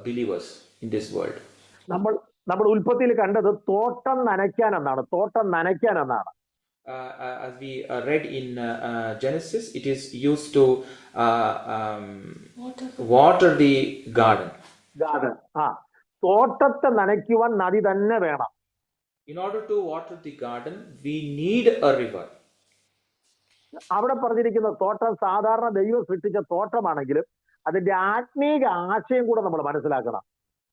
believers in this world. നമ്മൾ ഉൽപ്പത്തിയിൽ കണ്ടത് തോട്ടം നനയ്ക്കാൻ എന്നാണ്. As we read in Genesis, it is used to water the garden. തോട്ടത്തെ നനയ്ക്കുവാൻ നദി തന്നെ വേണം. In order to water the garden, we need a river. അവിടെ പറഞ്ഞിരിക്കുന്ന തോട്ടം സാധാരണ ദൈവം സൃഷ്ടിച്ച തോട്ടമാണെങ്കിലും അതിന്റെ ആത്മീക ആശയം കൂടെ നമ്മൾ മനസ്സിലാക്കണം.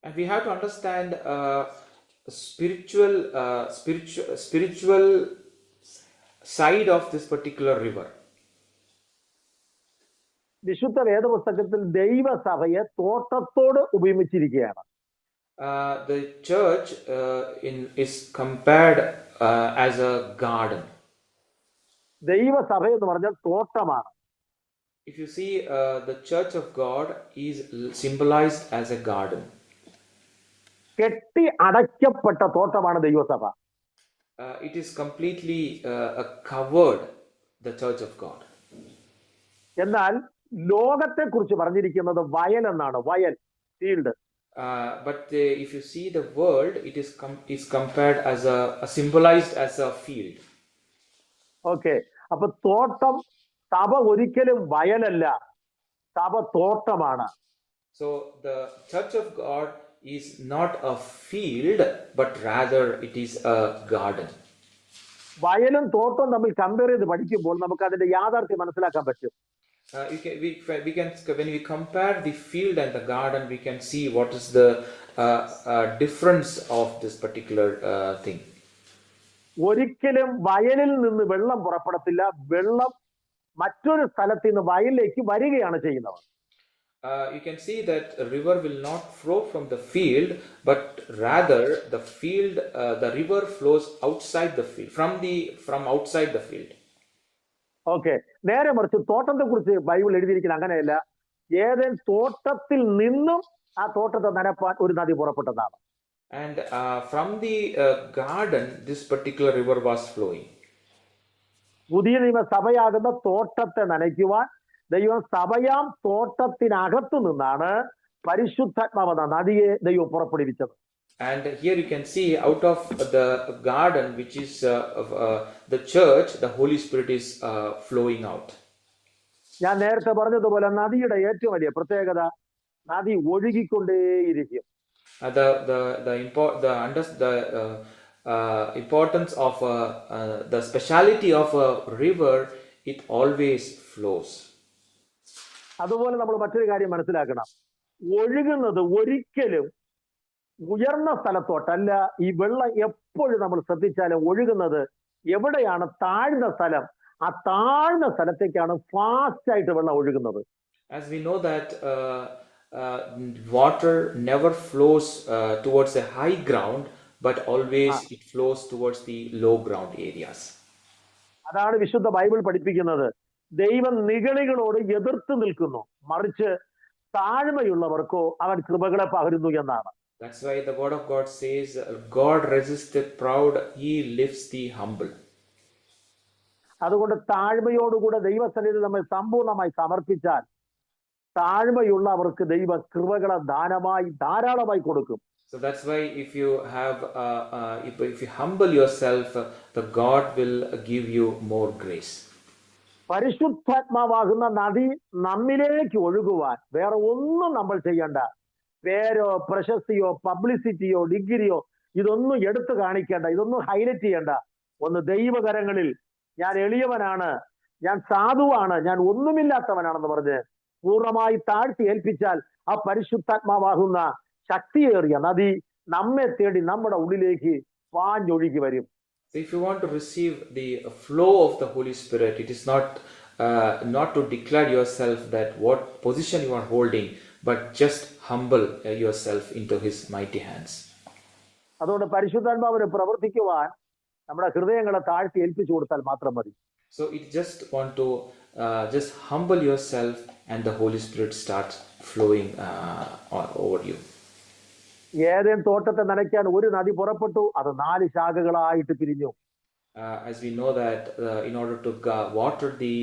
And we have to understand spiritual side of this particular river. വിശുദ്ധ വേദപുസ്തകത്തിൽ ദൈവസഭയെ തോട്ടത്തോട് ഉപമിച്ചിരിക്കുകയാണ്. The church is compared as a garden. ദൈവസഭ എന്ന് പറഞ്ഞാൽ തോട്ടമാണ്. If you see, the church of God is symbolized as a garden. കെട്ടി അടയ്ക്കപ്പെട്ട തോട്ടമാണ് ദൈവസഭ. It is completely covered, the church of God. എന്നാൽ ലോകത്തെ കുറിച്ച് പറഞ്ഞിരിക്കുന്നത് വയൽ എന്നാണ്. വയൽ, field. But if you see the world, it is compared as symbolized as a field. Okay, അപ്പൊ തോട്ടം, സഭ ഒരിക്കലും വയലല്ല, സഭ തോട്ടമാണ്. So the church of God is not a field, but rather it is a garden. വയലും തോട്ടവും തമ്മിൽ compare ചെയ്ത് പഠിക്കുമ്പോൾ നമുക്ക് അതിന്റെ യാഥാർത്ഥ്യം മനസ്സിലാക്കാൻ പറ്റും. We can when we compare the field and the garden, we can see what is the difference of this particular thing. ഒരിക്കലും വയലിൽ നിന്ന് വെള്ളം പുറപ്പെടത്തില്ല. വെള്ളം മറ്റൊരു സ്ഥലത്ത് നിന്ന് വയലിലേക്ക് വരികയാണ് ചെയ്യുന്നത്. You can see that a river will not flow from the field, but rather the river flows outside the field, from outside the field. Okay, നേരെ മറിച്ച് തോട്ടത്തെ കുറിച്ച് ബൈബിൾ എഴുതിയിരിക്കുന്നത് അങ്ങനെയല്ല. ഏതൻ തോട്ടത്തിൽ നിന്നും ആ തോട്ടത്തെ നനപ്പാൻ ഒരു നദി പുറപ്പെട്ടതാണ്. And from the garden, this particular river was flowing. പുതിയ നിയമസഭയാകുന്ന തോട്ടത്തെ നനയ്ക്കുവാൻ ദൈവം സഭയാം തോട്ടത്തിനകത്തു നിന്നാണ് പരിശുദ്ധാത്മാവെന്ന നദിയെ ദൈവം പുറപ്പെടുവിച്ചത്. And here you can see, out of the garden, which is the church, the Holy Spirit is flowing out. ഞാൻ നേരത്തെ പറഞ്ഞതുപോലെ നദിയുടെ ഏറ്റവും വലിയ പ്രത്യേകത നദി ഒഴുകിക്കൊണ്ടേയിരിക്കും. The importance of the speciality of a river, it always flows. അതുപോലെ നമ്മൾ മറ്റൊരു കാര്യം മനസ്സിലാക്കണം. ഒഴുകുന്നത് ഒരിക്കലും ഉയർന്ന സ്ഥലത്തോട്ടല്ല. ഈ വെള്ളം എപ്പോഴും നമ്മൾ ശ്രദ്ധിച്ചാലും ഒഴുകുന്നത് എവിടെയാണ്? താഴ്ന്ന സ്ഥലം. ആ താഴ്ന്ന സ്ഥലത്തേക്കാണ് ഫാസ്റ്റ് ആയിട്ട് വെള്ളം ഒഴുകുന്നത്. As we know that water never flows towards a high ground, but always it flows towards the low ground areas. അതാണ് വിശുദ്ധ ബൈബിൾ പഠിപ്പിക്കുന്നത്. ദൈവം നിഗളികളോട് എതിർത്ത് നിൽക്കുന്നു, മറിച്ച് താഴ്മയുള്ളവർക്കോ അവൻ കൃപകളെ പകരുന്നു എന്നാണ്. That's why the word of God says, God resists the proud, he lifts the humble. അതുകൊണ്ട് താഴ്മയോടുകൂടെ ദൈവസന്നിധി നമ്മൾ സമ്പൂർണ്ണമായി സമർപ്പിച്ചാൽ താഴ്മയുള്ളവർക്ക് ദൈവ കൃപകളെ ദാനമായി ധാരാളമായി കൊടുക്കും. So that's why if you have, if you humble yourself, the God will give you more grace. പരിശുദ്ധാത്മാവാകുന്ന നദി നമ്മിലേക്ക് ഒഴുകുവാൻ വേറെ ഒന്നും നമ്മൾ ചെയ്യണ്ട. പേരോ പ്രശസ്തിയോ പബ്ലിസിറ്റിയോ ഡിഗ്രിയോ ഇതൊന്നും എടുത്തു കാണിക്കേണ്ട, ഇതൊന്നും ഹൈലൈറ്റ് ചെയ്യണ്ട. ഒന്ന് ദൈവകരങ്ങളിൽ ഞാൻ എളിയവനാണ്, ഞാൻ സാധുവാണ്, ഞാൻ ഒന്നുമില്ലാത്തവനാണെന്ന് പറഞ്ഞ് പൂർണ്ണമായി താഴ്ത്തി ഏൽപ്പിച്ചാൽ ആ പരിശുദ്ധാത്മാവാകുന്ന ശക്തിയേറിയ നദി നമ്മെ തേടി നമ്മുടെ ഉള്ളിലേക്ക് പാഞ്ഞൊഴുകി വരും. So if you want to receive the flow of the Holy Spirit, it is not to declare yourself that what position you are holding, but just humble yourself into His mighty hands. അതുകൊണ്ട് പരിശുദ്ധാത്മാവിനെ പ്രവർത്തിക്കുവാൻ നമ്മുടെ ഹൃദയങ്ങളെ താഴ്ത്തി ഏൽപ്പിച്ചു കൊടുത്താൽ മാത്രം മതി. So it just want to just humble yourself, and the Holy Spirit starts flowing over you. Eden തോട്ടത്തെ നനയ്ക്കാൻ ഒരു നദി പുറപ്പെട്ടു, അത് 4 ശാഖകളായിട്ട് പിരിഞ്ഞു. As we know that in order to water the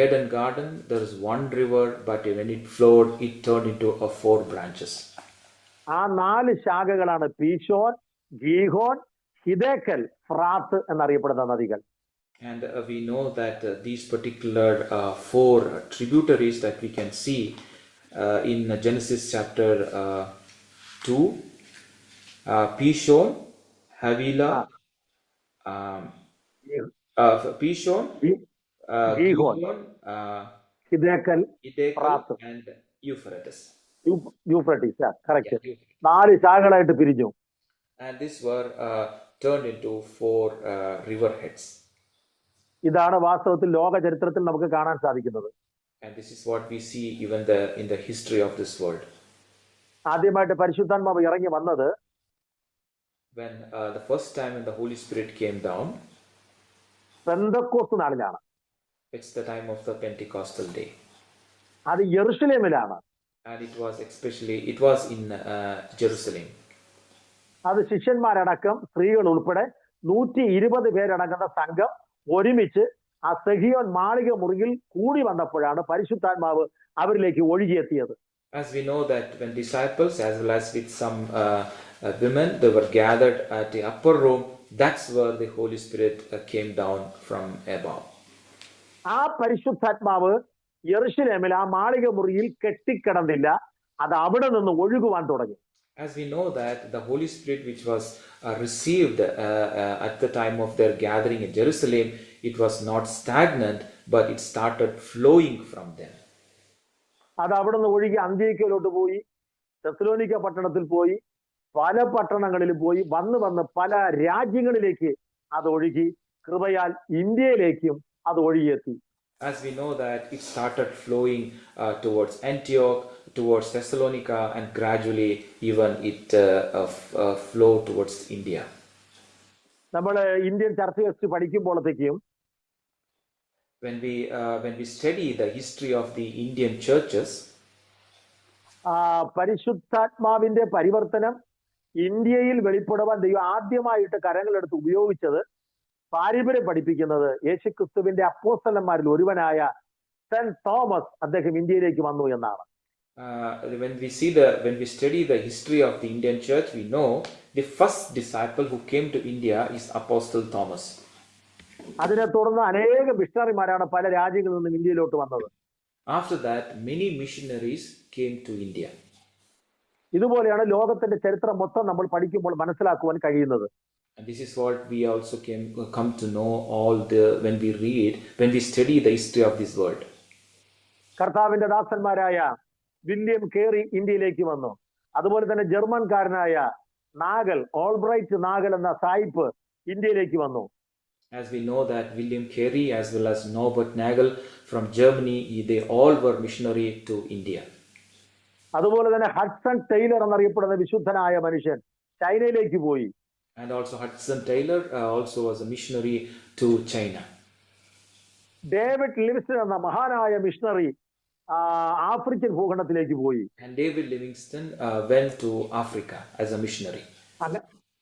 Eden garden, there is one river, but when it flowed, it turned into 4 branches. ആ 4 ശാഖകളാണ് Pishon, ഗീഹോൻ, ഹിദേക്കൽ, ഫ്രാത്ത് എന്നറിയപ്പെടുന്ന നദികൾ. And we know that these particular 4 tributaries that we can see in Genesis chapter 2, Pishon, Havilah, Pishon, Gihon, Hiddekel, and Euphrates. Euphrates, yeah, correct. 4 ശാഖകളായിട്ട് പിരിഞ്ഞു. And these were turned into 4 river heads. ഇതാണ് വാസ്തവത്തിൽ ലോക ചരിത്രത്തിൽ നമുക്ക് കാണാൻ സാധിക്കുന്നത്. And this is what we see even in the history of this world. ആദ്യമായിട്ട് പരിശുദ്ധാത്മാവ് ഇറങ്ങി വന്നത് when the first time when the Holy Spirit came down, Pentecost നാളിലാണ്. It's the time of the Pentecostal day. അത് യെരുശലേമിലാണ്. And it was in Jerusalem. അത് ശിഷ്യന്മാരടക്കം സ്ത്രീകൾ ഉൾപ്പെടെ 120 പേരടങ്ങുന്ന സംഘം ഒരുമിച്ച് ആ സെഹിയോൻ മാളിക മുറിയിൽ കൂടി വന്നപ്പോഴാണ് പരിശുദ്ധാത്മാവ് അവരിലേക്ക് ഒഴുകിയെത്തിയത്. As we know that when disciples as well as with some women, they were gathered at the upper room, that's where the Holy Spirit came down from above. ആ പരിശുദ്ധാത്മാവ് യെരുശലേമിൽ ആ മാളിക മുറിയിൽ കെട്ടിക്കിടന്നില്ല, അത് അവിടെ നിന്ന് ഒഴുകുവാൻ തുടങ്ങി. As we know that the Holy Spirit which was received at the time of their gathering in Jerusalem, it was not stagnant, but it started flowing from them. അത് അവിടെ നിന്ന് ഒഴുകി അന്ത്യോക്യയിലോട്ട് പോയി, തെസ്സലോനിക്ക പട്ടണത്തിൽ പോയി, പല പട്ടണങ്ങളിൽ പോയി, വന്ന് പല രാജ്യങ്ങളിലേക്ക് അത് ഒഴുകി, കൃപയാൽ ഇന്ത്യയിലേക്കും അത് ഒഴുകിയെത്തി. As we know that it started flowing towards Antioch, towards Thessalonica, and gradually even it flowed towards India. നമ്മൾ ഇന്ത്യൻ ചർച്ച് ഹിസ്റ്ററി പഠിക്കുമ്പോഴത്തേക്കും when we study the history of the Indian churches, പരിശുദ്ധാത്മാവിന്റെ പരിവർത്തനം ഇന്ത്യയിൽ വെളിപ്പെടുവാൻ ദൈവം ആദ്യമായിട്ട് കരങ്ങളെടുത്ത് ഉപയോഗിച്ചത് പാരമ്പര്യം പഠിപ്പിക്കുന്നത് യേശുക്രിസ്തുവിന്റെ അപ്പോസ്തലന്മാരിൽ ഒരുവനായ സെന്റ് തോമസ് അദ്ദേഹം ഇന്ത്യയിലേക്ക് വന്നു എന്നാണ്. When we study the history of the Indian church, we know the first disciple who came to India is Apostle Thomas. അതിനെ തുടർന്ന് അനേക മിഷണറിമാരാണ് പല രാജ്യങ്ങളിൽ നിന്നും ഇന്ത്യയിലോട്ട് വന്നത്. After that, many missionaries came to India. ഇതുപോലെയാണ് ലോകത്തിന്റെ ചരിത്രം മൊത്തം നമ്മൾ പഠിക്കുമ്പോൾ മനസ്സിലാക്കുവാൻ കഴിയുന്നത്. And this is what we also come to know when we study the history of this world. കർത്താവിന്റെ ദാസന്മാരായ വില്യം കേറി ഇന്ത്യയിലേക്ക് വന്നു. അതുപോലെ തന്നെ ജർമ്മൻകാരനായ നാഗൽ, ഓൾബ്രൈറ്റ് നാഗൽ എന്ന സായിപ്പ് ഇന്ത്യയിലേക്ക് വന്നു. As we know that William Carey as well as Norbert Nagel from Germany, they all were missionary to India. അതുപോലെ തന്നെ ഹഡ്സൺ ടൈലർ എന്നറിയപ്പെടുന്ന വിശുദ്ധനായ മനുഷ്യൻ ചൈനയിലേക്ക് പോയി. And also Hudson Taylor also was a missionary to China. David Livingstone എന്ന മഹാനായ missionary African ഭൂഖണ്ഡത്തിലേക്ക് പോയി. And David Livingstone went to Africa as a missionary.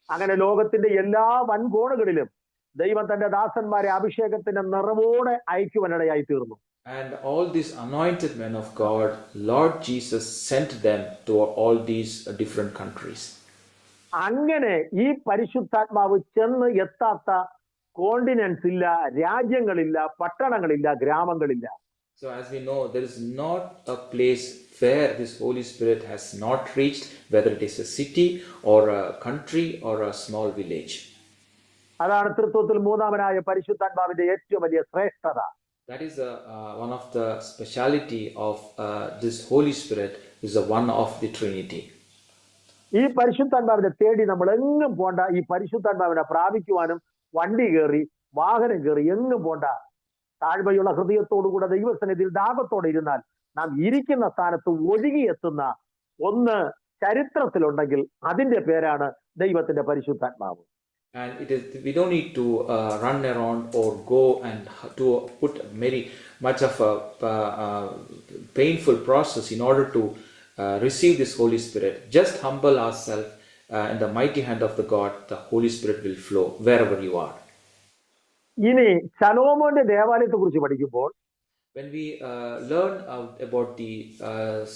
അങ്ങനെ ലോകത്തിന്റെ എല്ലാ വൻകോണുകളിലും ദൈവം തന്റെ ദാസന്മാരെ അഭിഷേകത്തിന്റെ നിറവോടെ അയക്കുവാനിടയായി തീർന്നു. And all these anointed men of God, Lord Jesus sent them to all these different countries. അങ്ങനെ ഈ പരിശുദ്ധാത്മാവ് ചെന്ന് എത്താത്ത കോണ്ടിനെന്റ്സ് ഇല്ല, രാജ്യങ്ങളില്ല, പട്ടണങ്ങളില്ല, ഗ്രാമങ്ങളില്ല. So as we know, there is not a place where this Holy Spirit has not reached, whether it is a city or a country or a small village. അതാണ് തൃത്വത്തിൽ മൂന്നാമനായ പരിശുദ്ധാത്മാവിന്റെ ഏറ്റവും വലിയ ശ്രേഷ്ഠത. That is one of the speciality of this Holy Spirit, is the one of the Trinity. ഈ പരിശുദ്ധാത്മാവിനെ തേടി നമ്മൾ എങ്ങും പോണ്ട. ഈ പരിശുദ്ധാത്മാവിനെ പ്രാപിക്കുവാനും വണ്ടി കയറി വാഹനം കയറി എങ്ങും പോണ്ട. താഴ്മയുള്ള ഹൃദയത്തോടുകൂടെ ദൈവസന്നിധിയിൽ ദാഹത്തോടെ ഇരുന്നാൽ നാം ഇരിക്കുന്ന സ്ഥാനത്ത് ഒഴുകിയെത്തുന്ന ഒന്ന് ചരിത്രത്തിലുണ്ടെങ്കിൽ അതിന്റെ പേരാണ് ദൈവത്തിന്റെ പരിശുദ്ധാത്മാവ്. And we don't need to run around or go and to put much of a painful process in order to receive this Holy Spirit. Just humble ourselves in the mighty hand of the God. The Holy Spirit will flow wherever you are. ഇനി ശലോമോന്റെ ദേവാലയത്തെ കുറിച്ച് പഠിക്കുമ്പോൾ, when we learn about the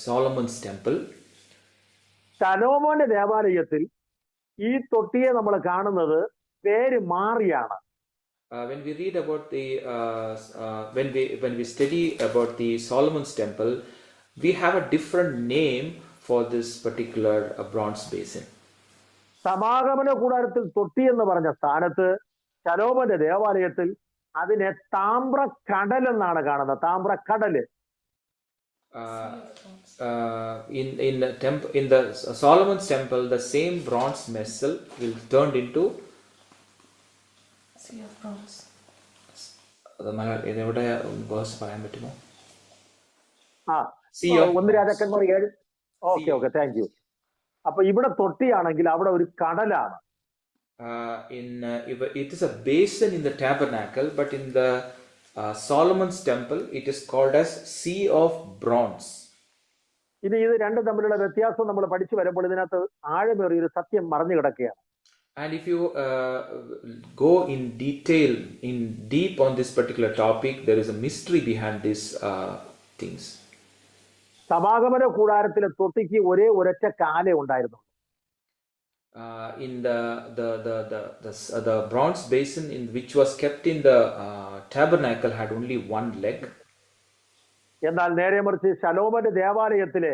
Solomon's temple, ശലോമോന്റെ ദേവാലയത്തിൽ ഈ തൊട്ടിയെ നമ്മൾ കാണുന്നത് പേര് മാറിയാണ്. When we read about the when we study about the Solomon's temple, we have a different name for this particular bronze basin. സമാഗമന കൂടാരത്തിൽ തൊട്ടി എന്ന് പറഞ്ഞ സ്ഥാനത്ത് ശലോമോന്റെ ദേവാലയത്തിൽ അതിനെ താമ്രക്കടൽ എന്നാണ് കാണുന്നത്. താമ്രക്കടല്. In the Solomon's temple, the same bronze vessel will turned into sea of bronze. ഇതെവിടെ വേഴ്സ് പറയാൻ പറ്റുമോ? ഒന്ന് രാജാക്കന്മാർ 7. Okay thank you. അപ്പൊ ഇവിടെ തൊട്ടിയാണെങ്കിൽ അവിടെ ഒരു കടലാണ്. It is a basin in the tabernacle, but in the Solomon's temple it is called as sea of bronze. ഇനി ഇത് രണ്ടും തമ്മിലുള്ള വ്യത്യാസം നമ്മൾ പഠിച്ചു വരുമ്പോൾ ഇതിനകത്ത് ആഴമേറിയ ഒരു സത്യം മറഞ്ഞു കിടക്കുകയാണ്. And if you go in deep on this particular topic, there is a mystery behind these things. സമാഗമന കൂടാരത്തിലെ തൊട്ടിക്ക് ഒരൊറ്റ കാലേ ഉണ്ടായിരുന്നു. In the bronze basin which was kept in the tabernacle had only one leg. എന്നാൽ നേരെ മറിച്ച് ശലോമോന്റെ ദേവാലയത്തിലെ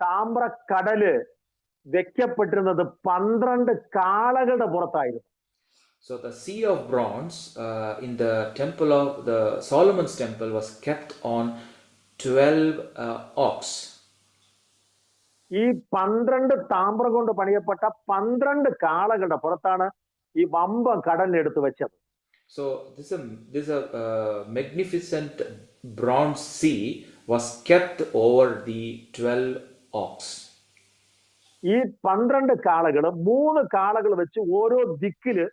താമ്രക്കടല് വെക്കപ്പെട്ടിരുന്നത് 12 കാളകളുടെ പുറത്തായിരുന്നു. So the sea of bronze in the temple of the Solomon's temple was kept on 12 ox. ഈ 12 താമ്രം കൊണ്ട് പണിയപ്പെട്ട 12 കാളകളുടെ പുറത്താണ് ഈ വമ്പ കടലിനെടുത്ത് വെച്ചത്. So this is a magnificent bronze sea was kept over the 12 ox. ഈ 12 കാളകൾ 3 കാളകൾ വെച്ച് ഓരോ ദിക്കില്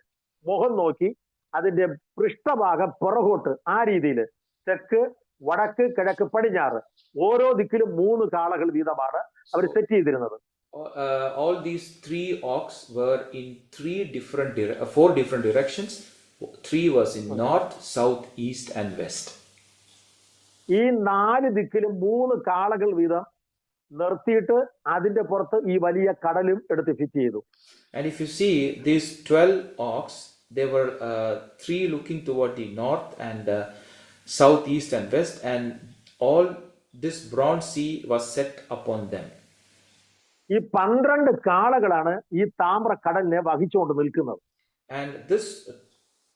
മുഖം നോക്കി അതിന്റെ പൃഷ്ഠഭാഗം പുറകോട്ട് ആ രീതിയിൽ തെക്ക് വടക്ക് കിഴക്ക് പടിഞ്ഞാറ് ഓരോ ദിക്കിലും 3 കാളകൾ വീതമാണ് അവർ സെറ്റ് ചെയ്തിരുന്നത്. All these 3 ox were in 4 different directions. 3 was in north, south, east and west. ഈ 4 ദിക്കിലും 3 കാളകൾ വീതം നിർത്തിയിട്ട് അതിന്റെ പുറത്ത് ഈ വലിയ കടലും എടുത്ത് ഫിറ്റ് ചെയ്തു. And if you see these 12 ox, they were 3 looking toward the north and south, east and west, and all this bronze sea was set upon them. ഈ 12 കാളകളാണ് ഈ താമ്ര കടലിനെ വഹിച്ചുകൊണ്ട് നിൽക്കുന്നത്. And this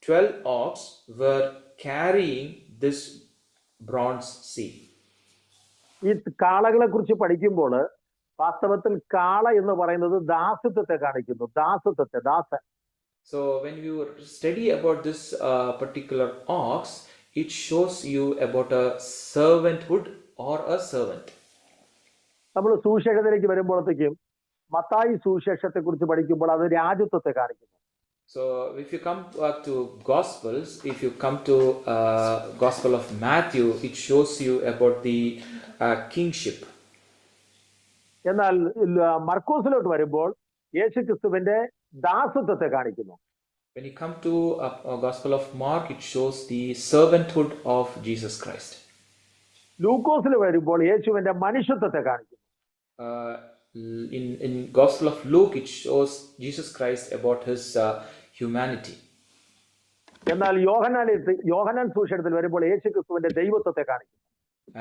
12 ox were carrying this bronze sea. ഈ കാളകളെ കുറിച്ച് പഠിക്കുമ്പോൾ വാസ്തവത്തിൽ കാള എന്ന് പറയുന്നത് ദാസത്വത്തെ കാണിക്കുന്നു. ദാസൻ. So when you study about this particular ox, it shows you about a servanthood or a servant. നമ്മൾ സുവിശേഷത്തിലേക്ക് വരുമ്പോഴത്തേക്കും മത്തായി സുവിശേഷത്തെ കുറിച്ച് പഠിക്കുമ്പോൾ അത് രാജത്വത്തെ കാണിക്കുന്നു. So if you come back to Gospels, if you come to Gospel of Matthew, it shows you about the kingship. എന്നാൽ മർക്കോസിലോട്ട് വരുമ്പോൾ യേശു ക്രിസ്തുവിന്റെ ദാസത്വത്തെ കാണിക്കുന്നു. When you come to Gospel of Mark, it shows the servanthood of Jesus Christ. ലൂക്കോസിൽ വരുമ്പോൾ യേശുവിന്റെ മനുഷ്യത്വത്തെ കാണിക്കുന്നു. In Gospel of Luke, it shows Jesus Christ about his humanity. എന്നാൽ യോഹന്നാൻ സുവിശേഷത്തിൽ വരുമ്പോൾ യേശു ക്രിസ്തുവിന്റെ ദൈവത്വത്തെ കാണിക്കുന്നു.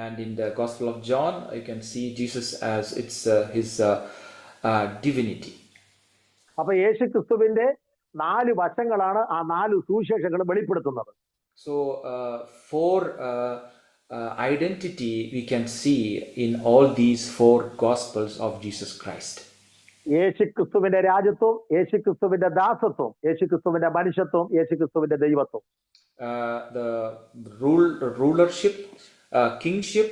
And in the Gospel of John, you can see Jesus as his divinity. അപ്പൊ യേശു ക്രിസ്തുവിന്റെ 4 വശങ്ങളാണ് ആ 4 സുവിശേഷങ്ങളും വെളിപ്പെടുത്തുന്നത്. So four identity we can see in all these 4 Gospels of Jesus Christ. യേശു ക്രിസ്തുവിന്റെ രാജ്യത്വം, യേശു ക്രിസ്തുവിന്റെ ദാസത്വം, യേശു ക്രിസ്തുവിന്റെ മനുഷ്യത്വം, യേശു ക്രിസ്തുവിന്റെ ദൈവത്വം. The rulership, kingship,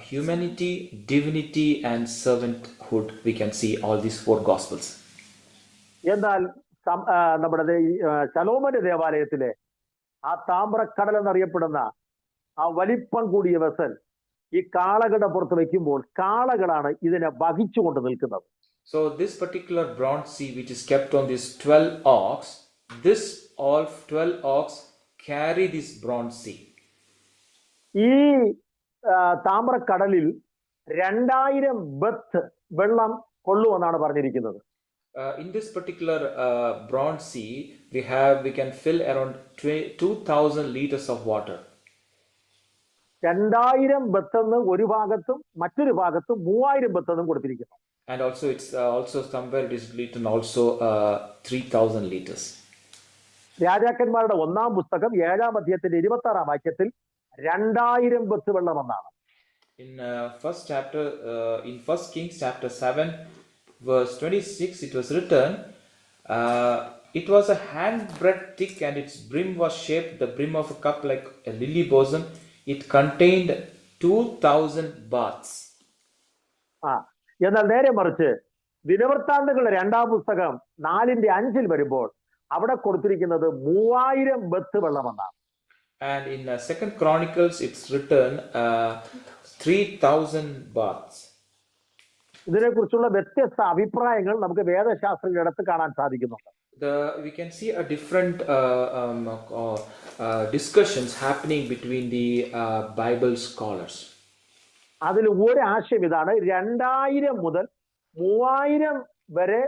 humanity, divinity, and servanthood. We can see all these 4 Gospels. എന്നാൽ നമ്മുടെ ശലോമോന്റെ ദേവാലയത്തിലെ ആ താമ്രക്കടൽ എന്നറിയപ്പെടുന്ന ആ വലിപ്പം കൂടിയ വെസൽ ഈ കാളകളുടെ പുറത്ത് വെക്കുമ്പോൾ കാളകളാണ് ഇതിനെ വഹിച്ചുകൊണ്ട് നിൽക്കുന്നത്. So this particular bronze sea which is kept on these 12 ox, all 12 ox carry this bronze sea. ഈ താമ്രക്കടലിൽ 2000 ബത്ത് വെള്ളം കൊള്ളുമെന്നാണ് പറഞ്ഞിരിക്കുന്നത്. In this particular bronze sea, we can fill around 2,000 liters of water. 2000 ബത്തെന്ന് ഒരു ഭാഗത്തും മറ്റൊരു ഭാഗത്തും 3000 ബത്തെന്നും കൊടുത്തിരിക്കുന്നു. And also it's also somewhere it is written also 3,000 liters. രാജാക്കന്മാരുടെ 1-ാം പുസ്തകം 7-ാം അധ്യായത്തിന്റെ 26-ാം വാക്യത്തിൽ 2000 ബത്ത് വെള്ളമെന്നാണ്. In First Kings chapter 7 verse 26 it was written, it was a handbreadth thick and its brim was shaped the brim of a cup like a lily bosom. It contained 2,000 baths. എന്നാൽ നേരെ മറിച്ച് ദിനവൃത്താന്തങ്ങളുടെ 2-ാം പുസ്തകം 4-5 വരുമ്പോൾ അവിടെ കൊടുത്തിരിക്കുന്നത് 3000 ബത്ത് വെള്ളമെന്നാണ്. And in Second Chronicles it's written 3,000 baths. ഇതിനെക്കുറിച്ചുള്ള വ്യത്യസ്ത അഭിപ്രായങ്ങൾ നമുക്ക് വേദശാസ്ത്രത്തിനടുത്ത് കാണാൻ സാധിക്കുന്നുണ്ട്. We can see a different discussions happening between the Bible scholars. അതിൽ ഒരു ആശയം ഇതാണ്, 2000 മുതൽ 3000 വരെ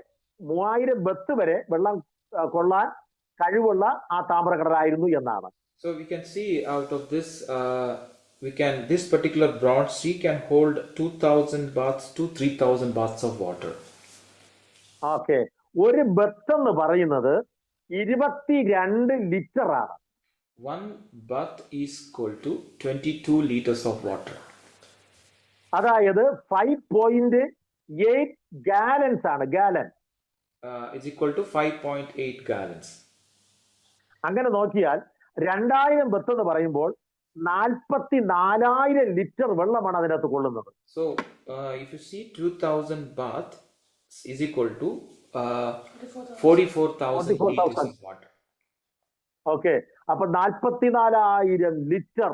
3000 ബത്ത് വരെ വെള്ളം കൊള്ളാൻ കഴിവുള്ള ആ താമ്രക്കടലായിരുന്നു എന്നാണ്. So we can see out of this this particular bronze sea can hold 2,000 baths to 3,000 baths of water. Okay, ഒരു ബത്ത് എന്ന് പറയുന്നത് 22 ലിറ്റർ ആണ്. 1 bath is equal to 22 liters of water. അതായത് 5.8 ഗാലൻസ് ആണ്. Gallon is equal to 5.8 gallons. അങ്ങനെ നോക്കിയാൽ 2000 ബത്ത് എന്ന് പറയുമ്പോൾ 44,000 ലിറ്റർ വെള്ളമാണ് അതിനകത്ത് കൊള്ളുന്നത്. So if you see 2,000 bath is equal to 44,000 liters of water. Okay, അപ്പൊ 44,000 ലിറ്റർ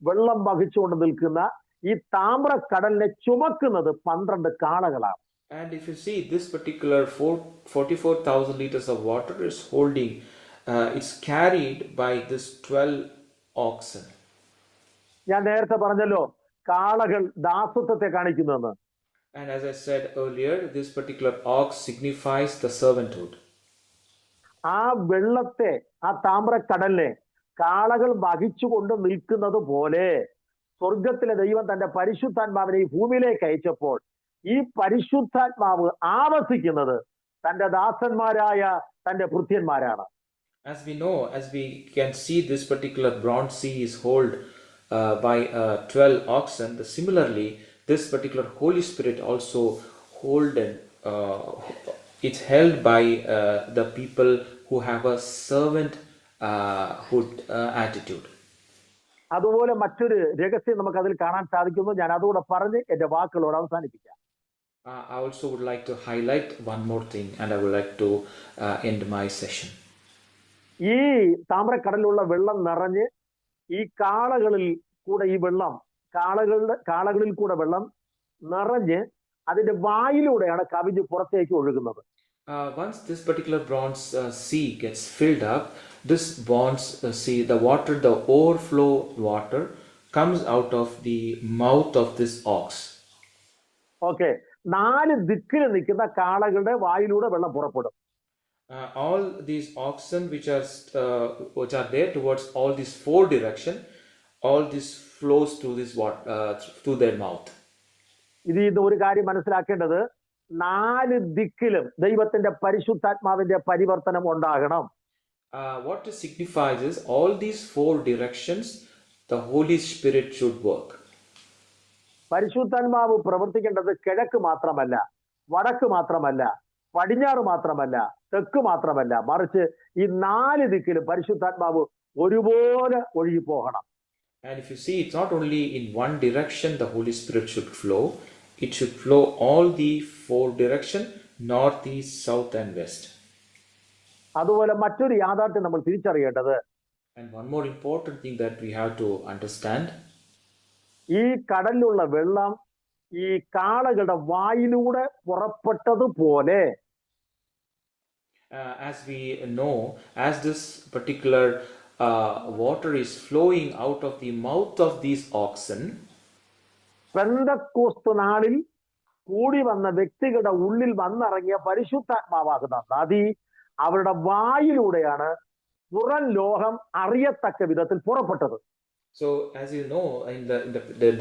വെള്ളം വഹിച്ചുകൊണ്ട് നിൽക്കുന്ന ഈ താമ്രക്കടലിനെ ചുമക്കുന്നത് 12 കാളകളാണ്. And if you see this particular 44,000 liters of water is holding, it's carried by this 12 oxen. ഞാൻ നേരത്തെ പറഞ്ഞല്ലോ കാളകൾ ദാസത്വത്തെ കാണിക്കുന്നുവെന്ന്. And as I said earlier, this particular ox signifies the servanthood. ആ വെള്ളത്തെ, ആ താമ്രക്കടലിനെ കാളകൾ വഹിച്ചുകൊണ്ട് നിൽക്കുന്നത് പോലെ സ്വർഗത്തിലെ ദൈവം തന്റെ പരിശുദ്ധാത്മാവിനെ ഈ ഭൂമിയിലേക്ക് അയച്ചപ്പോൾ ഈ പരിശുദ്ധാത്മാവ് ആവസിക്കുന്നത് തന്റെ ദാസന്മാരായ തന്റെ ഭൃത്യന്മാരാണ്. As we know, as we can see, this particular bronze sea is held by 12 oxen. Similarly, this particular Holy Spirit also it's held by the people who have a servanthood attitude. അതുപോലെ മറ്റൊരു രഹസ്യം നമുക്ക് അതിൽ കാണാൻ സാധിക്കുന്നു. ഞാൻ അതുകൂടെ പറഞ്ഞ് എന്റെ വാക്കുകളോട് അവസാനിപ്പിക്കാം. I also would like to highlight one more thing, and I would like to end my session. ഈ താമ്രക്കടലിലുള്ള വെള്ളം നിറഞ്ഞ് ഈ കാളകളിൽ കൂടെ ഈ വെള്ളം കാളകളിൽ കൂടെ വെള്ളം നിറഞ്ഞ് അതിന്റെ വായിലൂടെയാണ് കവിഞ്ഞ് പുറത്തേക്ക് ഒഴുകുന്നത്. Once this particular bronze sea gets filled up, this bronze sea, the overflow water comes out of the mouth of this ox. Okay, 4 ദിക്കിൽ നിൽക്കുന്ന കാളകളുടെ വായിലൂടെ വെള്ളം പുറപ്പെടും. All these oxen which are there towards all these 4 direction, all this flows through this water through their mouth. ഇത് ഒരു കാര്യം മനസ്സിലാക്കേണ്ടത്, 4 ദിക്കിലും ദൈവത്തിന്റെ പരിശുദ്ധാത്മാവിന്റെ പരിവർത്തനം ഉണ്ടാകണം. What it signifies is all these 4 directions the Holy Spirit should work. പരിശുദ്ധാത്മാവ് പ്രവർത്തിക്കേണ്ടത് കിഴക്ക് മാത്രമല്ല, വടക്ക് മാത്രമല്ല, പടിഞ്ഞാറ് മാത്രമല്ല, തെക്ക് മാത്രമല്ല, മറിച്ച് ഈ 4 ദിക്കിലും പരിശുദ്ധാത്മാവ് ഒരുപോലെ ഒഴുകി പോകണം. And if you see, it's not only in one direction the Holy Spirit should flow, it should flow all the 4 direction, north, east, south and west. അതുപോലെ മറ്റൊരു യാഥാർത്ഥ്യം നമ്മൾ തിരിച്ചറിയേണ്ടത്, and one more important thing that we have to understand, ഈ കടലിലുള്ള വെള്ളം ഈ കാളകളുടെ വായിലൂടെ പുറപ്പെട്ടതുപോലെ, as we know, as this particular water is flowing out of the mouth of these oxen, Pentecost നാളിൽ കൂടി വന്ന വ്യക്തികളുടെ ഉള്ളിൽ വന്നിറങ്ങിയ പരിശുദ്ധാത്മാവാകുന്ന നദി അവരുടെ വായിലൂടെയാണ് പുറം ലോകം അറിയത്തക്ക വിധത്തിൽ പുറപ്പെട്ടത്. So as you know, in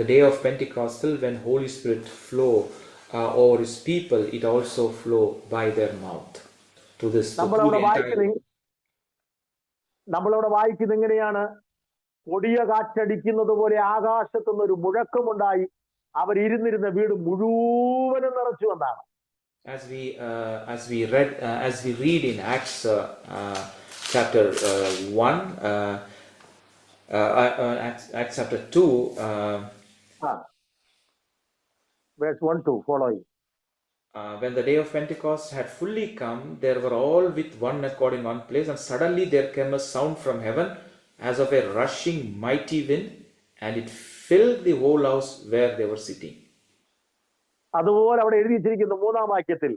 the day of Pentecostal, when Holy Spirit flow over his people, it also flow by their mouth to this. നമ്മളവിടെ വായിക്കുന്നത് എങ്ങനെയാണ്? കൊടിയ കാറ്റടിക്കുന്നത് പോലെ ആകാശത്തുനിന്ന് ഒരു മുഴക്കമുണ്ടായി അവരിരുന്നിരുന്ന വീട് മുഴുവനും നിറച്ചു എന്നാണ്. As we read in Acts chapter 1, Acts chapter 2, verse 1-2 following. When the day of Pentecost had fully come, they were all with one accord in one place, and suddenly there came a sound from heaven as of a rushing mighty wind, and it filled the whole house where they were sitting. അതുപോലെ അവിടെ എഴുതി വെച്ചിരിക്കുന്ന 3-ാം വാക്യത്തിൽ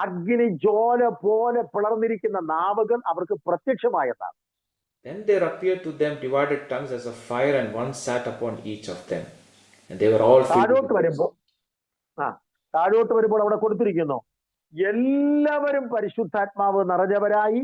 അഗ്നി ജ്വാല പോലെ പിളർന്നിരിക്കുന്ന നാവുകൾ അവർക്ക് പ്രത്യക്ഷമായതാണ്. Then there appeared to them divided tongues as of fire, and one sat upon each of them, and they were all filled with the Holy Spirit. താഴോട്ട് വരുമ്പോൾ അവിടെ കൊടുത്തിരിക്കുന്നു, എല്ലാവരും പരിശുദ്ധാത്മാവ് നിറഞ്ഞവരായി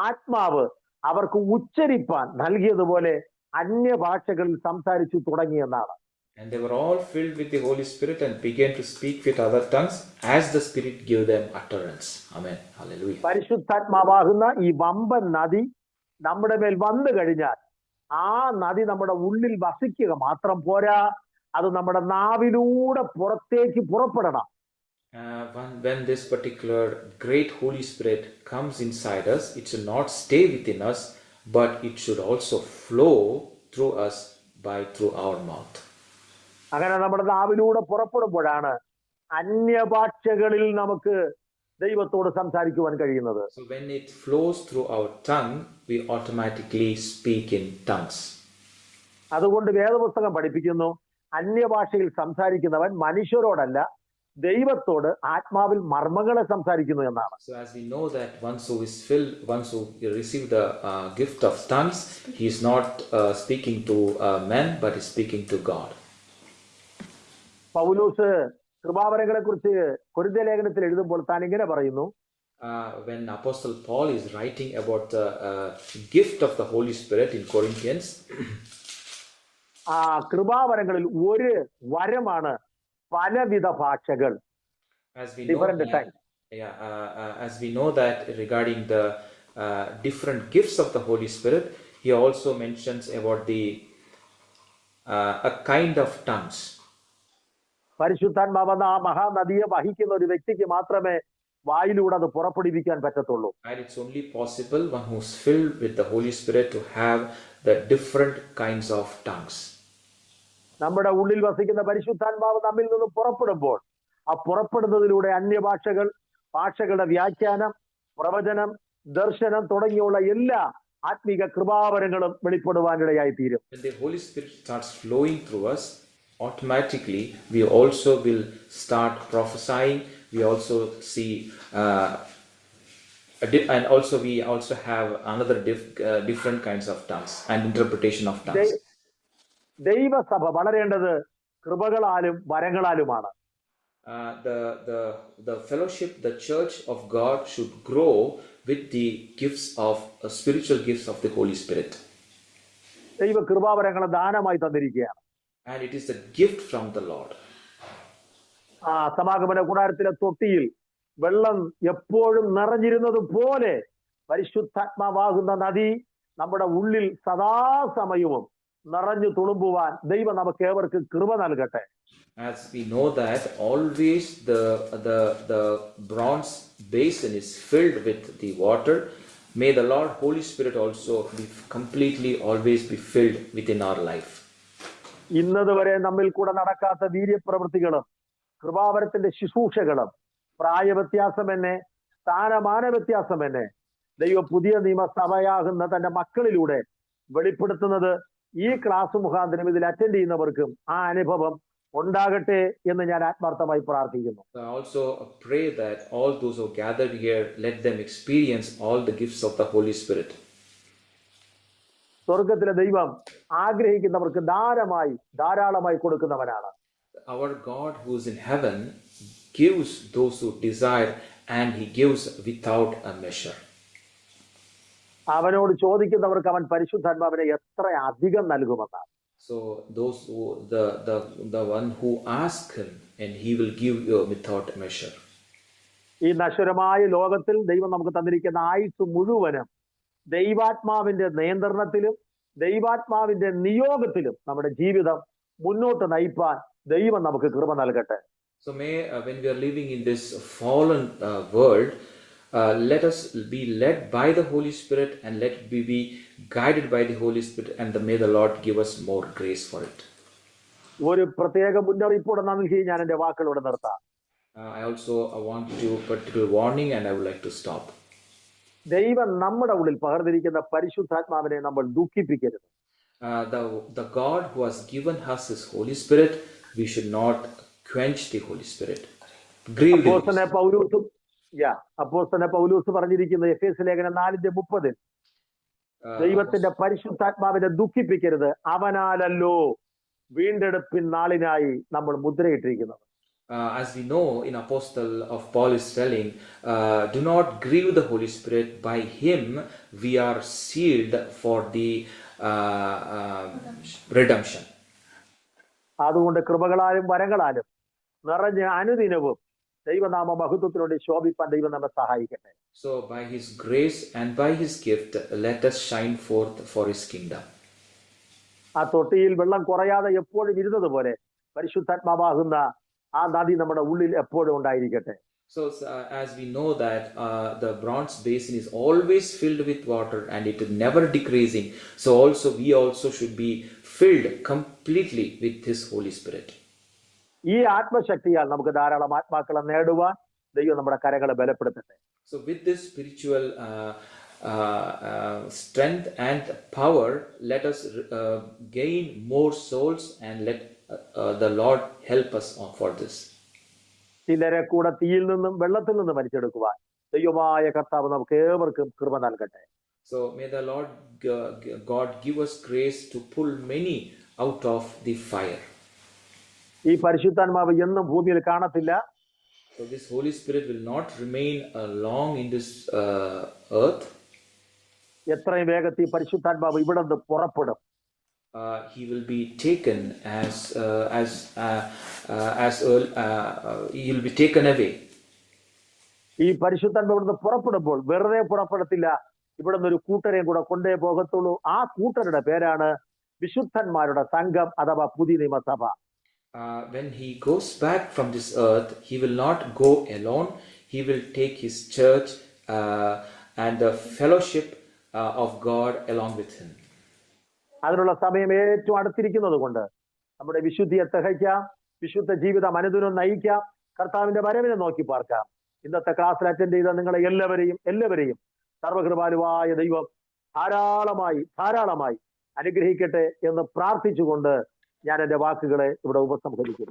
ആത്മാവ് അവർക്ക് ഉച്ചരിപ്പാൻ നൽകിയതുപോലെ അന്യഭാഷകളിൽ സംസാരിച്ചു തുടങ്ങിയെന്നാണ്. And they were all filled with the Holy Spirit and began to speak with other tongues as the Spirit gave them utterance. Amen. Hallelujah. പരിശുദ്ധാത്മാവാകുന്ന ഈ വമ്പൻ നദി നമ്മുടെ മേൽ വന്നു കഴിഞ്ഞാൽ ആ നദി നമ്മുടെ ഉള്ളിൽ വസിക്കുക മാത്രം പോരാ, അത് നമ്മുടെ നാവിലൂടെ പുറത്തേക്ക് പുറപ്പെടണം. When this particular great Holy Spirit comes inside us, it should not stay within us, but it should also flow through us through our mouth. അങ്ങനെ നമ്മുടെ നാവിലൂടെ പുറപ്പെടുമ്പോഴാണ് അന്യഭാഷകളിൽ നമുക്ക് ദൈവത്തോട് സംസാരിക്കുവാൻ കഴിയുന്നത്. So when it flows through our tongue, we automatically speak in tongues. അതുകൊണ്ട് വേദപുസ്തകം പഠിപ്പിക്കുന്നു, അന്യഭാഷയിൽ സംസാരിക്കുന്നവൻ മനുഷ്യരോടല്ല ദൈവത്തോട് ആത്മാവിൽ മർമ്മങ്ങളെ സംസാരിക്കുന്നു എന്നാണ്. So as we know that once who receive the gift of tongues, he is not speaking to men, but is speaking to God. പൗലോസ് കൃപാവരങ്ങളെ കുറിച്ച് കൊരിന്ത്യ ലേഖനത്തിൽ എഴുതുമ്പോൾ താൻ ഇങ്ങനെ പറയുന്നു, when Apostle Paul is writing about the gift of the Holy Spirit in Corinthians, ആ കൃപാവരങ്ങളിൽ ഒരു വരമാണ് പലവിധ ഭാഷകൾ. As we know that regarding the different gifts of the Holy Spirit, he also mentions about a kind of tongues. പരിശുദ്ധാത്മാവെന്ന ആ മഹാനദിയെ വഹിക്കുന്ന ഒരു വ്യക്തിക്ക് മാത്രമേ വായിലൂടെ അത് പുറപ്പെടുവിക്കാൻ പറ്റത്തുള്ളൂ. And it's only possible one who's filled with the Holy Spirit to have the different kinds of tongues. നമ്മുടെ ഉള്ളിൽ വസിക്കുന്ന പരിശുദ്ധാത്മാവ് നമ്മിൽ നിന്ന് പുറപ്പെടുമ്പോൾ ആ പുറപ്പെടുന്നതിലൂടെ അന്യഭാഷകൾ, ഭാഷകളുടെ വ്യാഖ്യാനം, പ്രവചനം, ദർശനം തുടങ്ങിയുള്ള എല്ലാ ആത്മീക കൃപാവരങ്ങളും വെളിപ്പെടുവാനിടയായി തീരും. When the Holy Spirit starts flowing through us, automatically we also will start prophesying. We also see, and also we also have another different kinds of tongues and interpretation of tongues. ദൈവസഭ വളരേണ്ടത് കൃപകളാലും വരങ്ങളാലുമാണ്. The fellowship, the church of God should grow with the gifts of spiritual gifts of the Holy Spirit. ദൈവ കൃപാവരങ്ങളെ ദാനമായി തന്നിരിക്കുകയാണ്. And it is a gift from the Lord. സമാഗമന കൂടാരത്തിലെ തൊട്ടിയിൽ വെള്ളം എപ്പോഴും നിറഞ്ഞിരുന്നത് പോലെ പരിശുദ്ധാത്മാവാകുന്ന നദി നമ്മുടെ ഉള്ളിൽ സദാസമയവും നിറഞ്ഞു തുളുമ്പുവാൻ ദൈവം നമുക്ക് ഏവർക്കും കൃപ നൽകട്ടെ. As we know that always the bronze basin is filled with the water, may the Lord Holy Spirit also be completely always be filled within our life. ഇന്നതുവരെ നമ്മിൽ കൂടെ നടക്കാത്ത വീര്യപ്രവൃത്തികളും കൃപാവരത്തിന്റെ ശുശ്രൂഷകളും പ്രായവ്യത്യാസം എന്നെ, സ്ഥാനമാന വ്യത്യാസം എന്നെ ദൈവം പുതിയ നിയമസഭയാകുന്ന തന്റെ മക്കളിലൂടെ വെളിപ്പെടുത്തുന്നത് ഈ ക്ലാസ് മുഖാന്തരം ഇതിൽ അറ്റൻഡ് ചെയ്യുന്നവർക്കും ആ അനുഭവം ഉണ്ടാകട്ടെ എന്ന് ഞാൻ ആത്മാർത്ഥമായി പ്രാർത്ഥിക്കുന്നു. I also pray that all those who gathered here, let them experience all the gifts of the Holy Spirit. സ്വർഗത്തിലെ ദൈവം ആഗ്രഹിക്കുന്നവർക്ക് ധാരാളമായി കൊടുക്കുന്നവനാണ്. Our God who is in heaven gives those who desire, and he gives without a measure. അവനോട് ചോദിക്കുന്നവർക്ക് അവൻ പരിശുദ്ധാത്മാവിനെ എത്ര അധികം നൽകുമെന്നാണ്. So those who the one who ask him, and he will give you without measure. ഈ നശ്വരമായ ലോകത്തിൽ ദൈവം നമുക്ക് തന്നിരിക്കുന്ന ആയുസ് മുഴുവനും ദൈവാത്മാവിന്റെ നിയന്ത്രണത്തിലും ദൈവാത്മാവിന്റെ നിയോഗത്തിലും നമ്മുടെ ജീവിതം മുന്നോട്ട് നയിപ്പാൻ ദൈവം നമുക്ക് കൃപ നൽകട്ടെ. So may when we are living in this fallen world, let us be led by the Holy Spirit, and let we be guided by the Holy Spirit, and may the Lord give us more grace for it. ഒരു പ്രത്യേക മുന്നറിയിപ്പോടെ നൽകി ഞാൻ എന്റെ വാക്കുകളോട് നിർത്താം. I also want to give a particular warning, and I would like to stop. ദൈവം നമ്മുടെ ഉള്ളിൽ പകർന്നിരിക്കുന്ന പരിശുദ്ധാത്മാവിനെ നമ്മൾ ദുഃഖിപ്പിക്കരുത്. The God who has given us his Holy Spirit, we should not quench the Holy Spirit. Grieve him. അപ്പോസ്തലനായ പൗലോസ് പറഞ്ഞിരിക്കുന്നത് എഫേസ്യ ലേഖനം 4:30 ദൈവത്തിന്റെ പരിശുദ്ധാത്മാവിനെ ദുഃഖിപ്പിക്കരുത്, അവനാലല്ലോ വീണ്ടെടുപ്പിൻ നാളിനായി നമ്മൾ മുദ്രയിട്ടിരിക്കുന്നത്. As we know, in Apostle of Paul is telling, do not grieve the Holy Spirit. By him we are sealed for the redemption. അതുകൊണ്ട് കൃപകളാലും വരങ്ങളാലും നിറഞ്ഞ അനുദിനവും ദൈവനാമ മഹത്വത്തിലൂടെ ശോഭിപ്പാൻ ദൈവം നമ്മെ സഹായിക്കട്ടെ. So by his grace and by his gift, let us shine forth for his kingdom. ആ തൊട്ടിയിൽ വെള്ളം കുറയാതെ എപ്പോഴും ഇരുന്നത് പോലെ പരിശുദ്ധാത്മാവാകുന്ന ആ നദി നമ്മുടെ ഉള്ളിൽ എപ്പോഴും ഉണ്ടായിരിക്കട്ടെ. So as we know that the bronze basin is always filled with water, and it is never decreasing, so also we also should be filled completely with his Holy Spirit. ഈ ആത്മശക്തിയാൽ നമുക്ക് ധാരാളം ആത്മാക്കളെ നേടുവാൻ ദൈവം നമ്മുടെ കരങ്ങളെ ബലപ്പെടുത്തട്ടെ. So with this spiritual strength and power, let us gain more souls, and let the Lord help us for this. ചിലരെ കൂടെ തീയിൽ നിന്നും വെള്ളത്തിൽ നിന്നും വലിച്ചെടുക്കുവാൻ ദൈവമായ കർത്താവ് നമുക്ക് ഏവർക്കും കൃപ നൽകട്ടെ. So may the Lord God give us grace to pull many out of the fire. ഈ പരിശുദ്ധാത്മാവ് എന്നും ഭൂമിയിൽ കാണത്തില്ല. So this Holy Spirit will not remain long in this earth. എത്രയും വേഗത്തിൽ പരിശുദ്ധാത്മാവ് ഇവിടെ നിന്ന് പുറപ്പെടും. He will be taken he will be taken away. ഈ പരിശുദ്ധാത്മാവ് ഇവിടുന്ന് പുറപ്പെടുമ്പോൾ വെറുതെ പുറപ്പെടത്തില്ല, ഇവിടുന്ന് ഒരു കൂട്ടരെയും കൂടെ കൊണ്ടേ പോകത്തുള്ളൂ. ആ കൂട്ടരുടെ പേരാണ് വിശുദ്ധന്മാരുടെ സംഘം അഥവാ പുതിയ നിയമസഭ. When he goes back from this earth, he will not go alone. He will take his church and the fellowship of God along with him. അതിനുള്ള സമയം ഏറ്റവും അടുത്തിരിക്കുന്നത് കൊണ്ട് നമ്മുടെ വിശുദ്ധിയെ തികയ്ക്കാം, വിശുദ്ധ ജീവിതം അനുദിനം നയിക്കാം, കർത്താവിന്റെ വരവിനെ നോക്കി പാർക്കാം. ഇന്നത്തെ ക്ലാസ്സിൽ അറ്റൻഡ് ചെയ്ത നിങ്ങളെ എല്ലാവരെയും സർവകൃപാലുവായ ദൈവം ധാരാളമായി അനുഗ്രഹിക്കട്ടെ എന്ന് പ്രാർത്ഥിച്ചുകൊണ്ട് ഞാൻ എന്റെ വാക്കുകളെ ഇവിടെ ഉപസംഹരിക്കുന്നു.